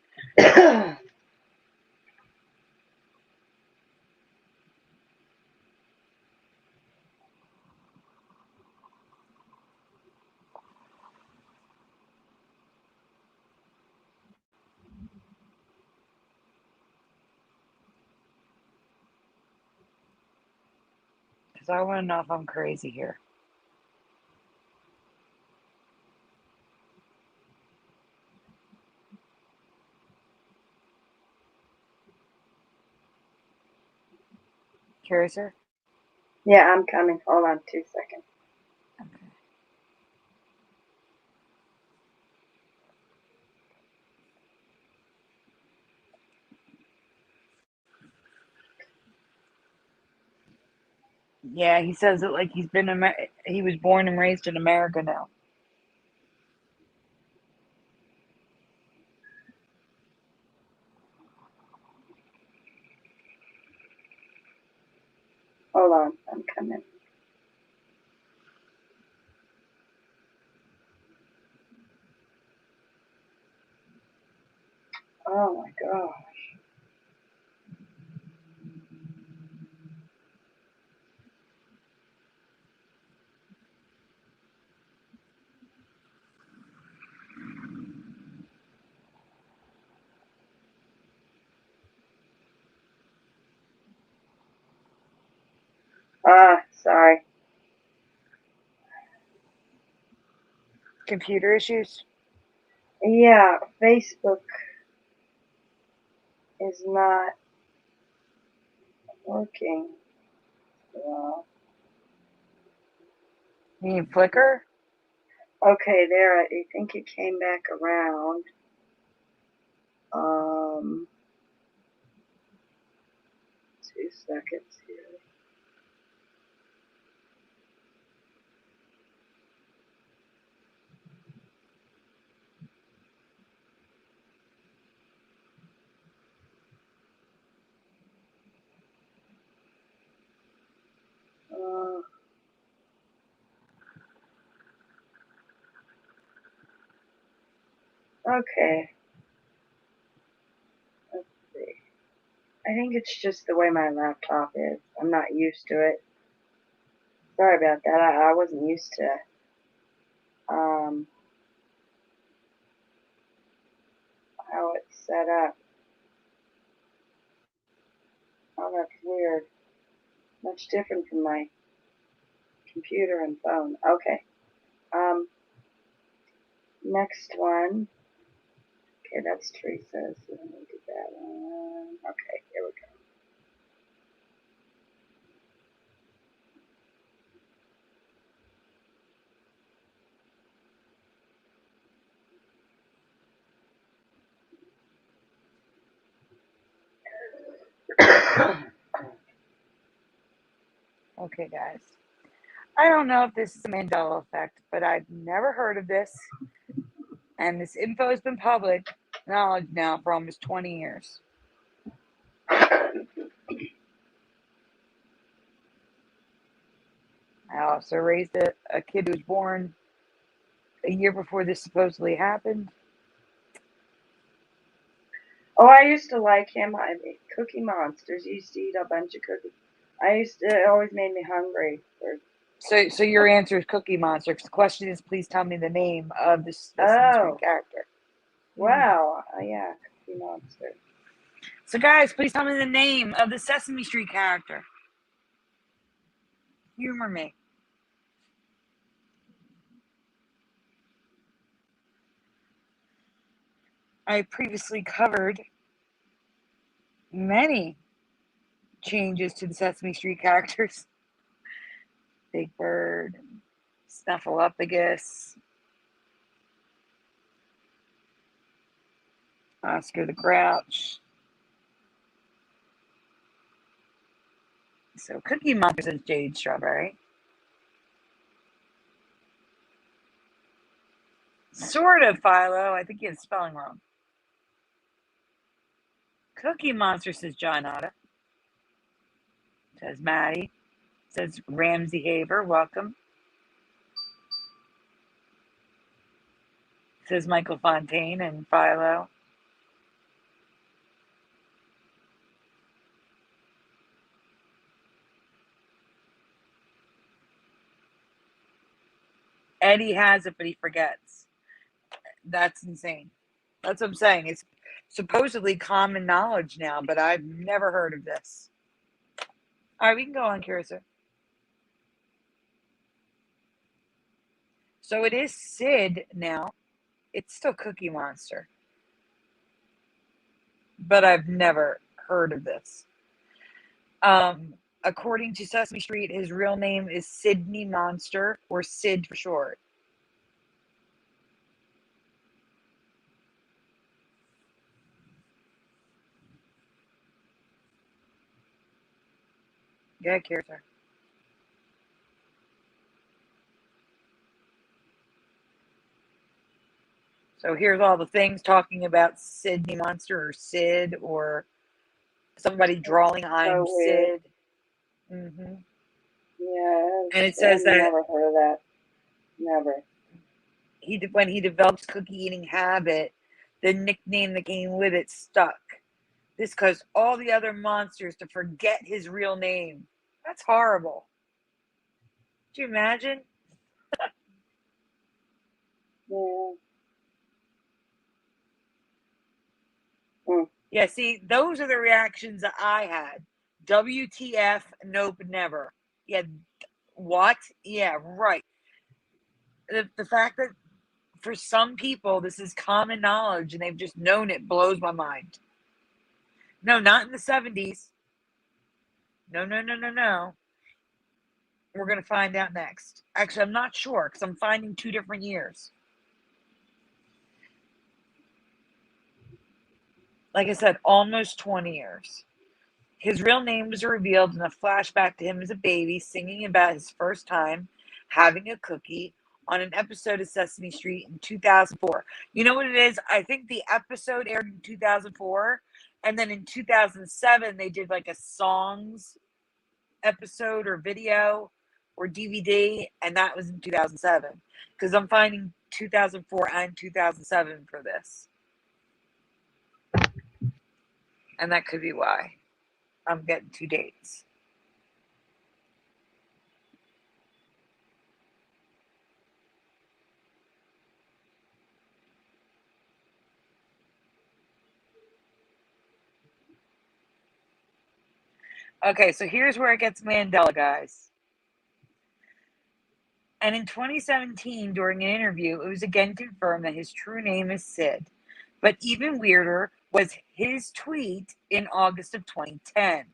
Because I want to know if I'm crazy here. Curiouser? Yeah, I'm coming. Hold on 2 seconds. Okay. Yeah, he says it like he was born and raised in America now. Hold on, I'm coming. Oh my gosh. Sorry. Computer issues? Yeah, Facebook is not Working. Well, You mean flicker? okay, there. I think it came back around. 2 seconds here. Okay. Let's see. I think it's just the way my laptop is. I'm not used to it. Sorry about that. I wasn't used to how it's set up. Oh, that's weird. Much different from my computer and phone. Okay. Next one. Okay, that's Teresa's. Let me do that one. Okay, here we go. Okay, guys. I don't know if this is a Mandela Effect, but I've never heard of this. And this info has been public knowledge now for almost 20 years. I also raised a kid who was born a year before this supposedly happened. Oh, I used to like him. I mean, Cookie Monsters. He used to eat a bunch of cookies. It always made me hungry. So your answer is Cookie Monster. Because the question is, please tell me the name of this Sesame Street character. Wow. Yeah, Cookie Monster. So guys, please tell me the name of the Sesame Street character. Humor me. I previously covered many changes to the Sesame Street characters. Big Bird, Snuffleupagus, Oscar the Grouch. So Cookie Monster is Jade Strawberry. Sort of, Philo. I think you have the spelling wrong. Cookie Monster says John Otta. Says Maddie. Says Ramsey Haver. Welcome. Says Michael Fontaine and Philo. Eddie has it, but he forgets. That's insane. That's what I'm saying. It's supposedly common knowledge now, but I've never heard of this. All right, we can go on, Curiouser. So it is Sid now. It's still Cookie Monster. But I've never heard of this. According to Sesame Street, his real name is Sydney Monster, or Sid for short. Yeah, Curiouser. So here's all the things talking about Sydney Monster or Sid or somebody drawing I'm So weird. Sid. Mm-hmm. Yeah. And it says I've that never heard of that. Never. when he developed cookie eating habit, the nickname that came with it stuck. This caused all the other monsters to forget his real name. That's horrible. Could you imagine? Yeah. Yeah, see, those are the reactions that I had. WTF, nope, never. Yeah, what? Yeah, right. The fact that for some people this is common knowledge and they've just known it blows my mind. No, not in the 70s. No, no, no, no, no. We're going to find out next. Actually, I'm not sure because I'm finding 2 different years. Like I said, almost 20 years. His real name was revealed in a flashback to him as a baby singing about his first time having a cookie on an episode of Sesame Street in 2004. You know what it is? I think the episode aired in 2004, and then in 2007 they did like a songs episode or video or DVD, and that was in 2007. Because I'm finding 2004 and 2007 for this. And that could be why I'm getting 2 dates. Okay, so here's where it gets Mandela, guys. And in 2017, during an interview, it was again confirmed that his true name is Sid. But even weirder was his tweet in August of 2010.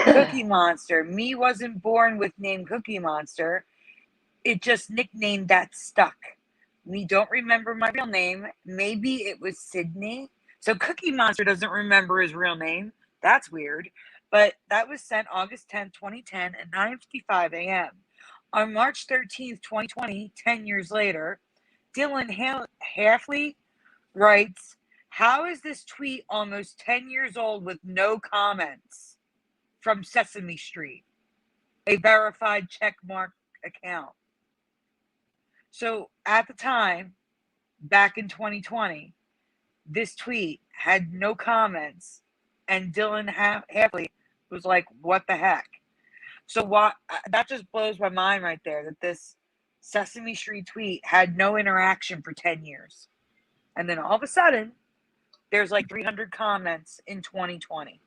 Cookie Monster. Me wasn't born with name Cookie Monster. It just nicknamed that stuck. Me don't remember my real name. Maybe it was Sydney. So Cookie Monster doesn't remember his real name. That's weird. But that was sent August 10th, 2010 at 9:55 a.m. On March 13th, 2020, 10 years later, Dylan Halfley writes, "How is this tweet almost 10 years old with no comments?" From Sesame Street, a verified checkmark account. So at the time, back in 2020, this tweet had no comments, and Dylan Halfley was like, "What the heck?" So that just blows my mind right there, that this Sesame Street tweet had no interaction for 10 years. And then all of a sudden, there's like 300 comments in 2020.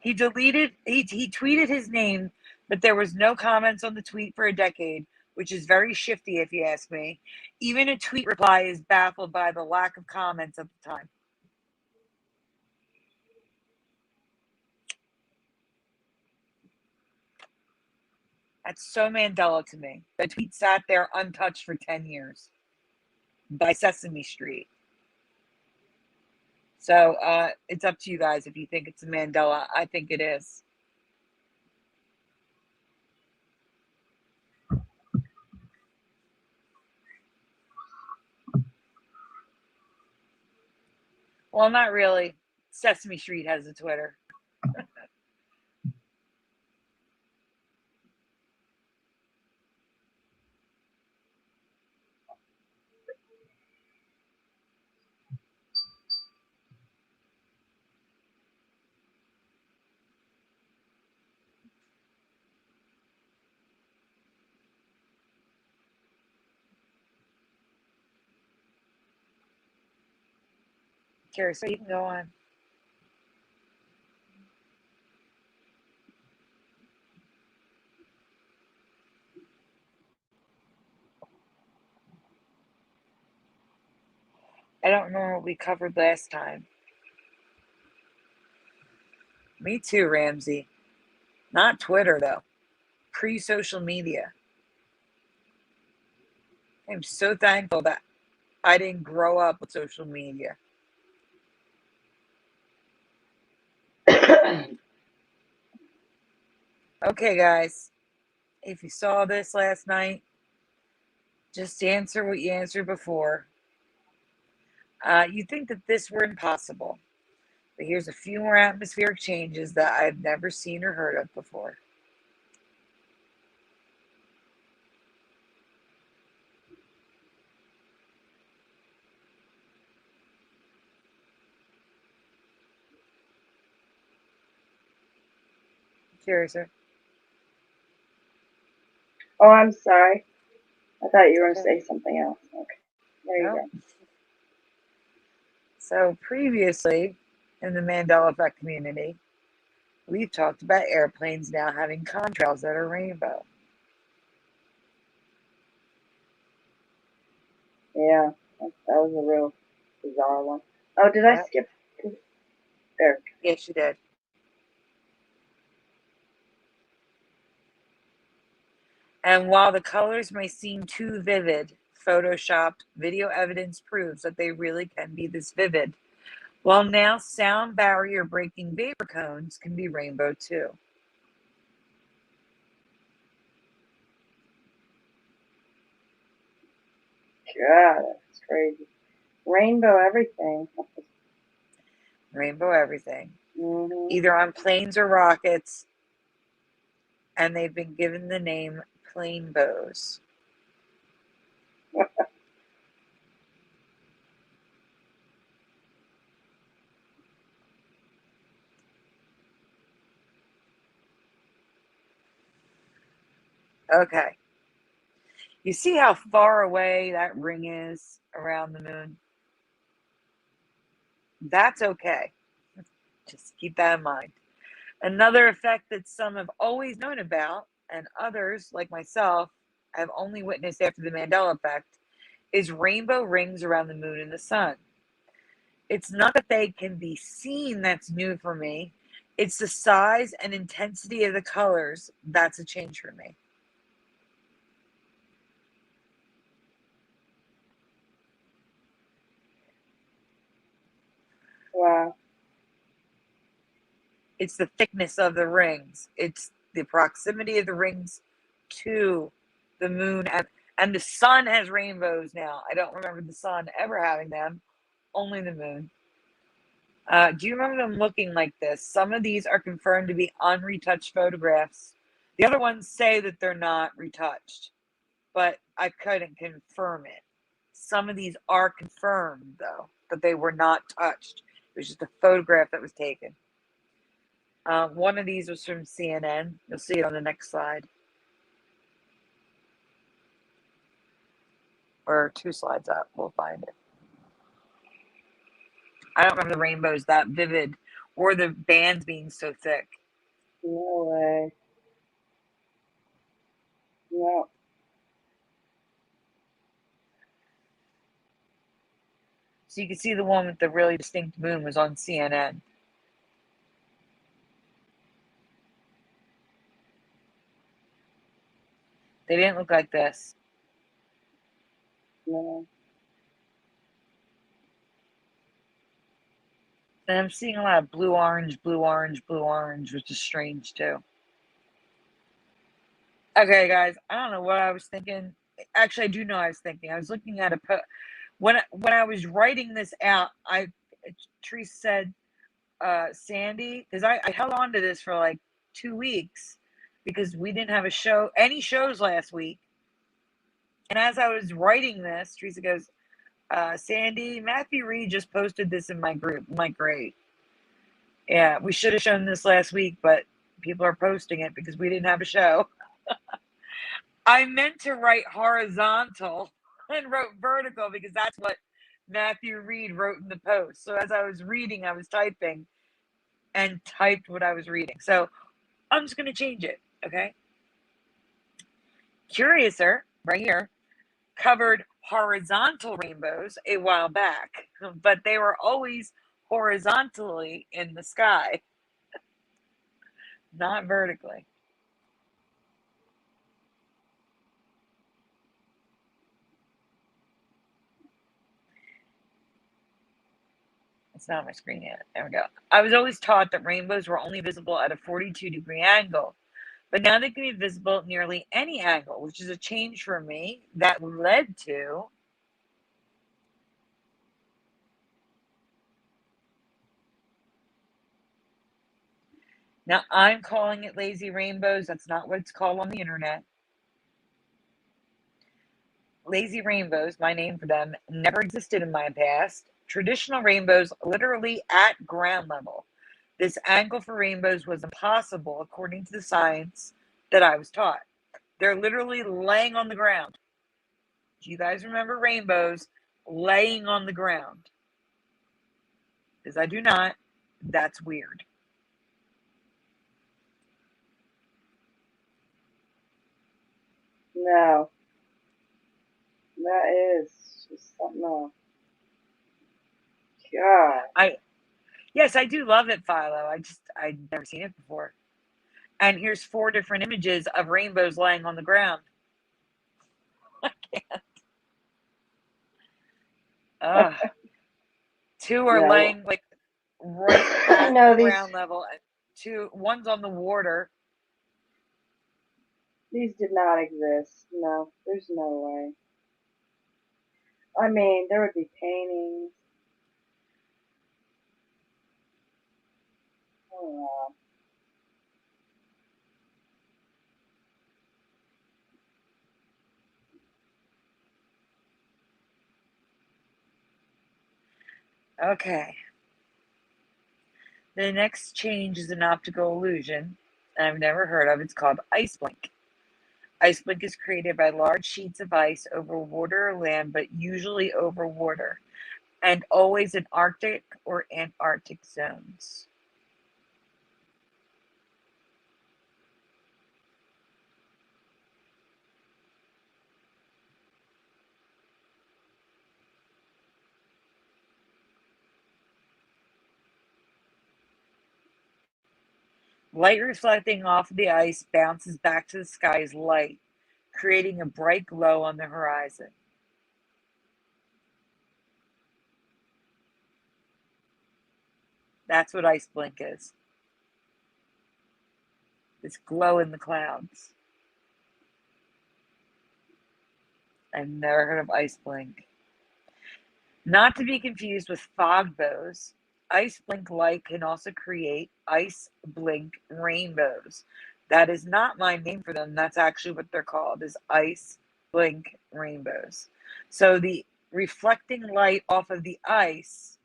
He tweeted his name, but there was no comments on the tweet for a decade, which is very shifty if you ask me. Even a tweet reply is baffled by the lack of comments at the time. That's so Mandela to me. The tweet sat there untouched for 10 years by Sesame Street. So it's up to you guys if you think it's a Mandela. I think it is. Well, not really. Sesame Street has a Twitter. Curious, so you can go on. I don't remember what we covered last time. Me too, Ramsey. Not Twitter, though. Pre-social media. I'm so thankful that I didn't grow up with social media. Okay, guys. If you saw this last night, just answer what you answered before. You'd think that this were impossible. But here's a few more atmospheric changes that I've never seen or heard of before. Curious. Oh, I'm sorry. I thought you were going to say something else. Okay. There you go. So previously, in the Mandela Effect community, we've talked about airplanes now having contrails that are rainbow. Yeah, that was a real bizarre one. Oh, did I skip? There. Yes, you did. And while the colors may seem too vivid, Photoshopped video evidence proves that they really can be this vivid. While now sound barrier breaking vapor cones can be rainbow too. God, that's crazy. Rainbow everything. Rainbow everything. Mm-hmm. Either on planes or rockets, and they've been given the name plainbows. Okay. You see how far away that ring is around the moon? That's okay. Just keep that in mind. Another effect that some have always known about, and others, like myself, have only witnessed after the Mandela Effect, is rainbow rings around the moon and the sun. It's not that they can be seen that's new for me. It's the size and intensity of the colors that's a change for me. Wow. It's the thickness of the rings. It's the proximity of the rings to the moon, and the sun has rainbows now. I don't remember the sun ever having them, only the moon. Do you remember them looking like this? Some of these are confirmed to be unretouched photographs. The other ones say that they're not retouched, but I couldn't confirm it. Some of these are confirmed, though, that they were not touched. It was just a photograph that was taken. One of these was from CNN. You'll see it on the next slide. Or 2 slides up. We'll find it. I don't remember the rainbows that vivid or the bands being so thick. No way. No. So you can see the one with the really distinct moon was on CNN. They didn't look like this. No. And I'm seeing a lot of blue, orange, blue, orange, blue, orange, which is strange too. Okay, guys, I don't know what I was thinking. Actually, I do know what I was thinking. I was looking at when I was writing this out. Teresa said, Sandy, because I held on to this for like 2 weeks because we didn't have any shows last week. And as I was writing this, Teresa goes, Sandy, Matthew Reed just posted this in my group. I'm like, great. Yeah, we should have shown this last week, but people are posting it because we didn't have a show. I meant to write horizontal and wrote vertical because that's what Matthew Reed wrote in the post. So as I was reading, I was typing and typed what I was reading. So I'm just going to change it, okay? Curiouser, right here, covered horizontal rainbows a while back, but they were always horizontally in the sky, not vertically. It's not on my screen yet. There we go. I was always taught that rainbows were only visible at a 42-degree angle, but now they can be visible at nearly any angle, which is a change for me that led to now I'm calling it lazy rainbows. That's not what it's called on the internet. Lazy rainbows, my name for them, never existed in my past. Traditional rainbows literally at ground level. This angle for rainbows was impossible according to the science that I was taught. They're literally laying on the ground. Do you guys remember rainbows laying on the ground? Because I do not. That's weird. No. That is just something else. God. Yes, I do love it, Philo. I'd never seen it before. And here's 4 different images of rainbows laying on the ground. Ugh. Two are No, laying like right at the no, ground level, and one's on the water. these did not exist. No, there's no way. I mean, there would be paintings. Oh, Okay. The next change is an optical illusion I've never heard of. It's called ice blink. Ice blink is created by large sheets of ice over water or land, but usually over water, and always in Arctic or Antarctic zones. Light reflecting off of the ice bounces back to the sky as light, creating a bright glow on the horizon. That's what ice blink is. It's glow in the clouds. I've never heard of ice blink. Not to be confused with fog bows, ice blink light can also create ice blink rainbows. That is not my name for them. That's actually what they're called, is ice blink rainbows. So the reflecting light off of the ice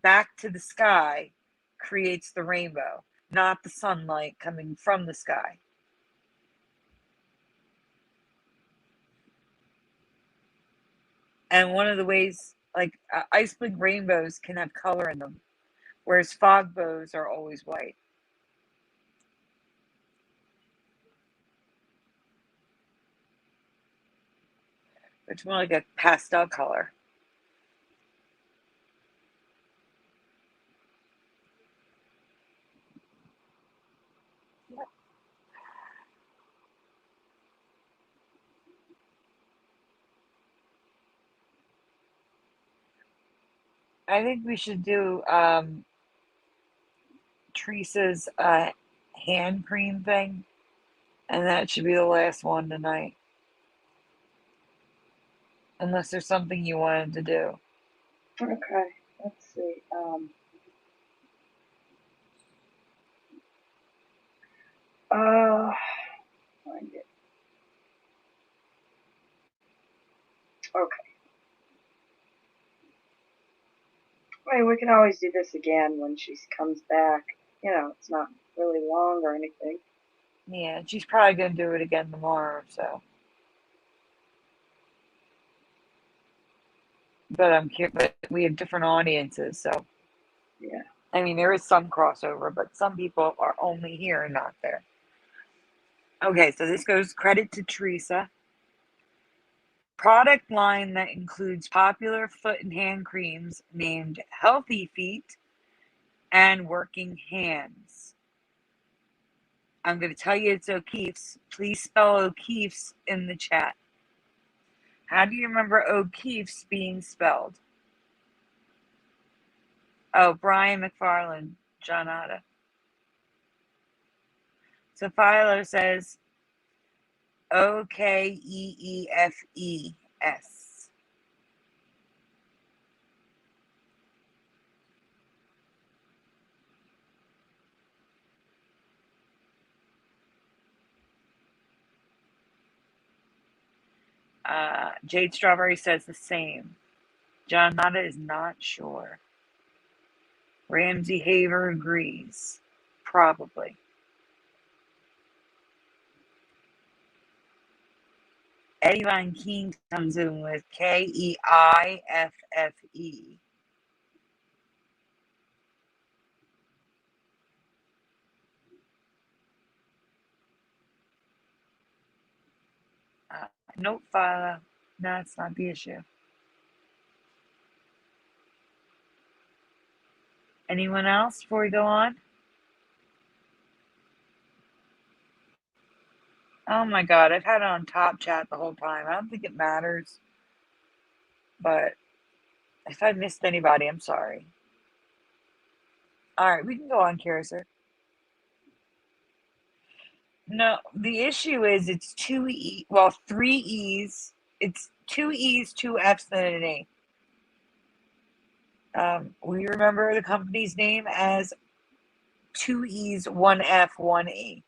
back to the sky creates the rainbow, not the sunlight coming from the sky. And one of the ways, like ice blink rainbows can have color in them, whereas fog bows are always white. It's more like a pastel color. I think we should do Teresa's hand cream thing, and that should be the last one tonight. Unless there's something you wanted to do. okay. Let's see. Find it. Okay. I mean, we can always do this again when she comes back. You know, it's not really long or anything. Yeah, she's probably gonna do it again tomorrow. So, but we have different audiences, so Yeah. I mean there is some crossover, but some people are only here and not there. Okay, so this goes credit to Teresa. Product line that includes popular foot and hand creams named Healthy Feet and Working Hands. I'm going to tell you it's O'Keefe's. Please spell O'Keefe's in the chat. How do you remember O'Keefe's being spelled? Oh, Brian McFarland, John Otta. So Philo says Okeefes. Jade Strawberry says the same. John Nada is not sure. Ramsey Haver agrees. Probably. Eddie Von King comes in with Keiffe. Nope, Philo. No, it's not the issue. Anyone else before we go on? Oh my God, I've had it on top chat the whole time. I don't think it matters, but if I missed anybody, I'm sorry. All right, we can go on, Curiouser. No, the issue is it's three E's. It's two E's, two F's, and an A. We remember the company's name as two E's, one F, one A.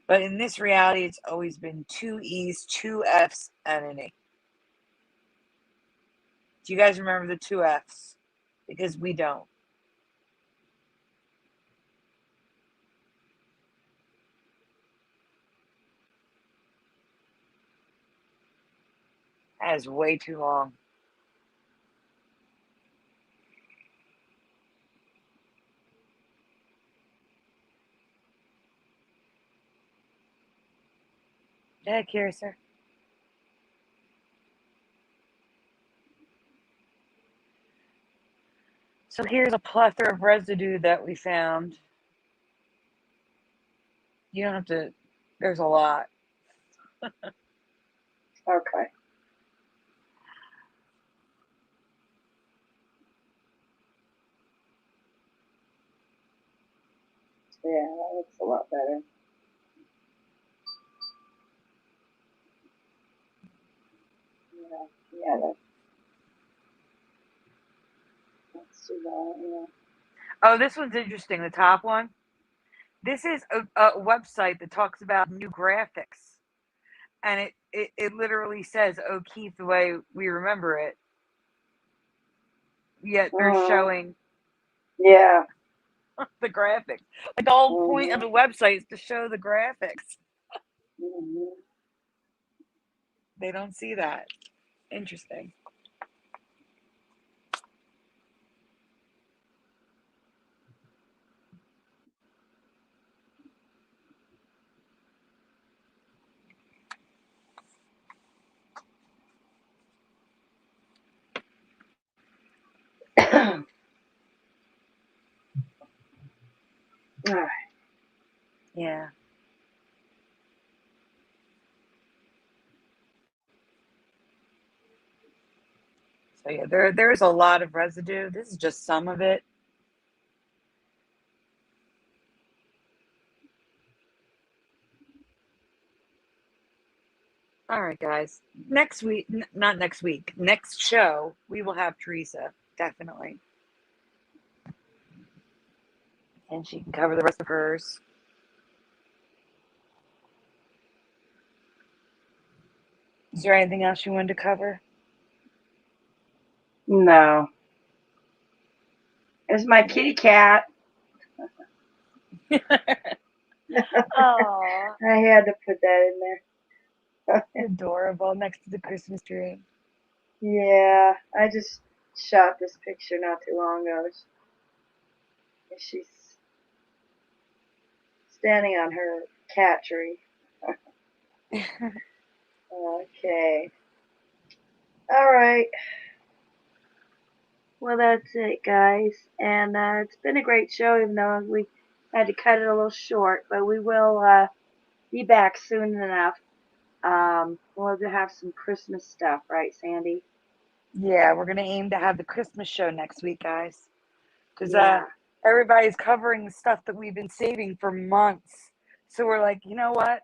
But in this reality, it's always been two E's, two F's, and an A. Do you guys remember the two F's? Because we don't. That is way too long. Yeah, Curiouser. So here's a plethora of residue that we found. You don't have to, there's a lot. Okay. Yeah, that looks a lot better. Yeah, let's do that, yeah. Oh, this one's interesting, the top one. This is a website that talks about new graphics. And it literally says O'Keefe the way we remember it. Yet they're showing Yeah. the graphics. Like the whole point of the website is to show the graphics. They don't see that. Interesting. Yeah. So yeah, there's a lot of residue. This is just some of it. All right, guys. Next week, not next week, next show, we will have Teresa, definitely. And she can cover the rest of hers. Is there anything else you wanted to cover? No. It's my kitty cat. Aww. I had to put that in there. Adorable, next to the Christmas tree. Yeah, I just shot this picture not too long ago. She's standing on her cat tree. Okay. All right. Well, that's it, guys. And it's been a great show, even though we had to cut it a little short. But we will be back soon enough. We'll have some Christmas stuff, right, Sandy? Yeah, we're gonna aim to have the Christmas show next week, guys. Because Yeah. everybody's covering the stuff that we've been saving for months. So we're like, you know what?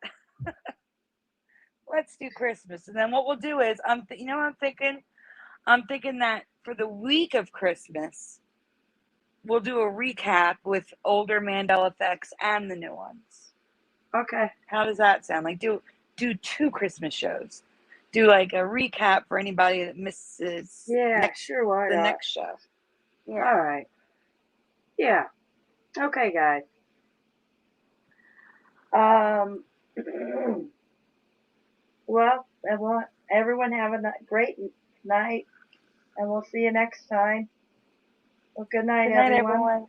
Let's do Christmas. And then what we'll do is, you know what I'm thinking? I'm thinking that for the week of Christmas, we'll do a recap with older Mandela Effects and the new ones. Okay. How does that sound? Like do two Christmas shows. Do like a recap for anybody that misses Sure, why the not? next show. Yeah. All right. Yeah. Okay, guys. Well, everyone have a great night, and we'll see you next time. Well, good night, Good night, everyone. everyone.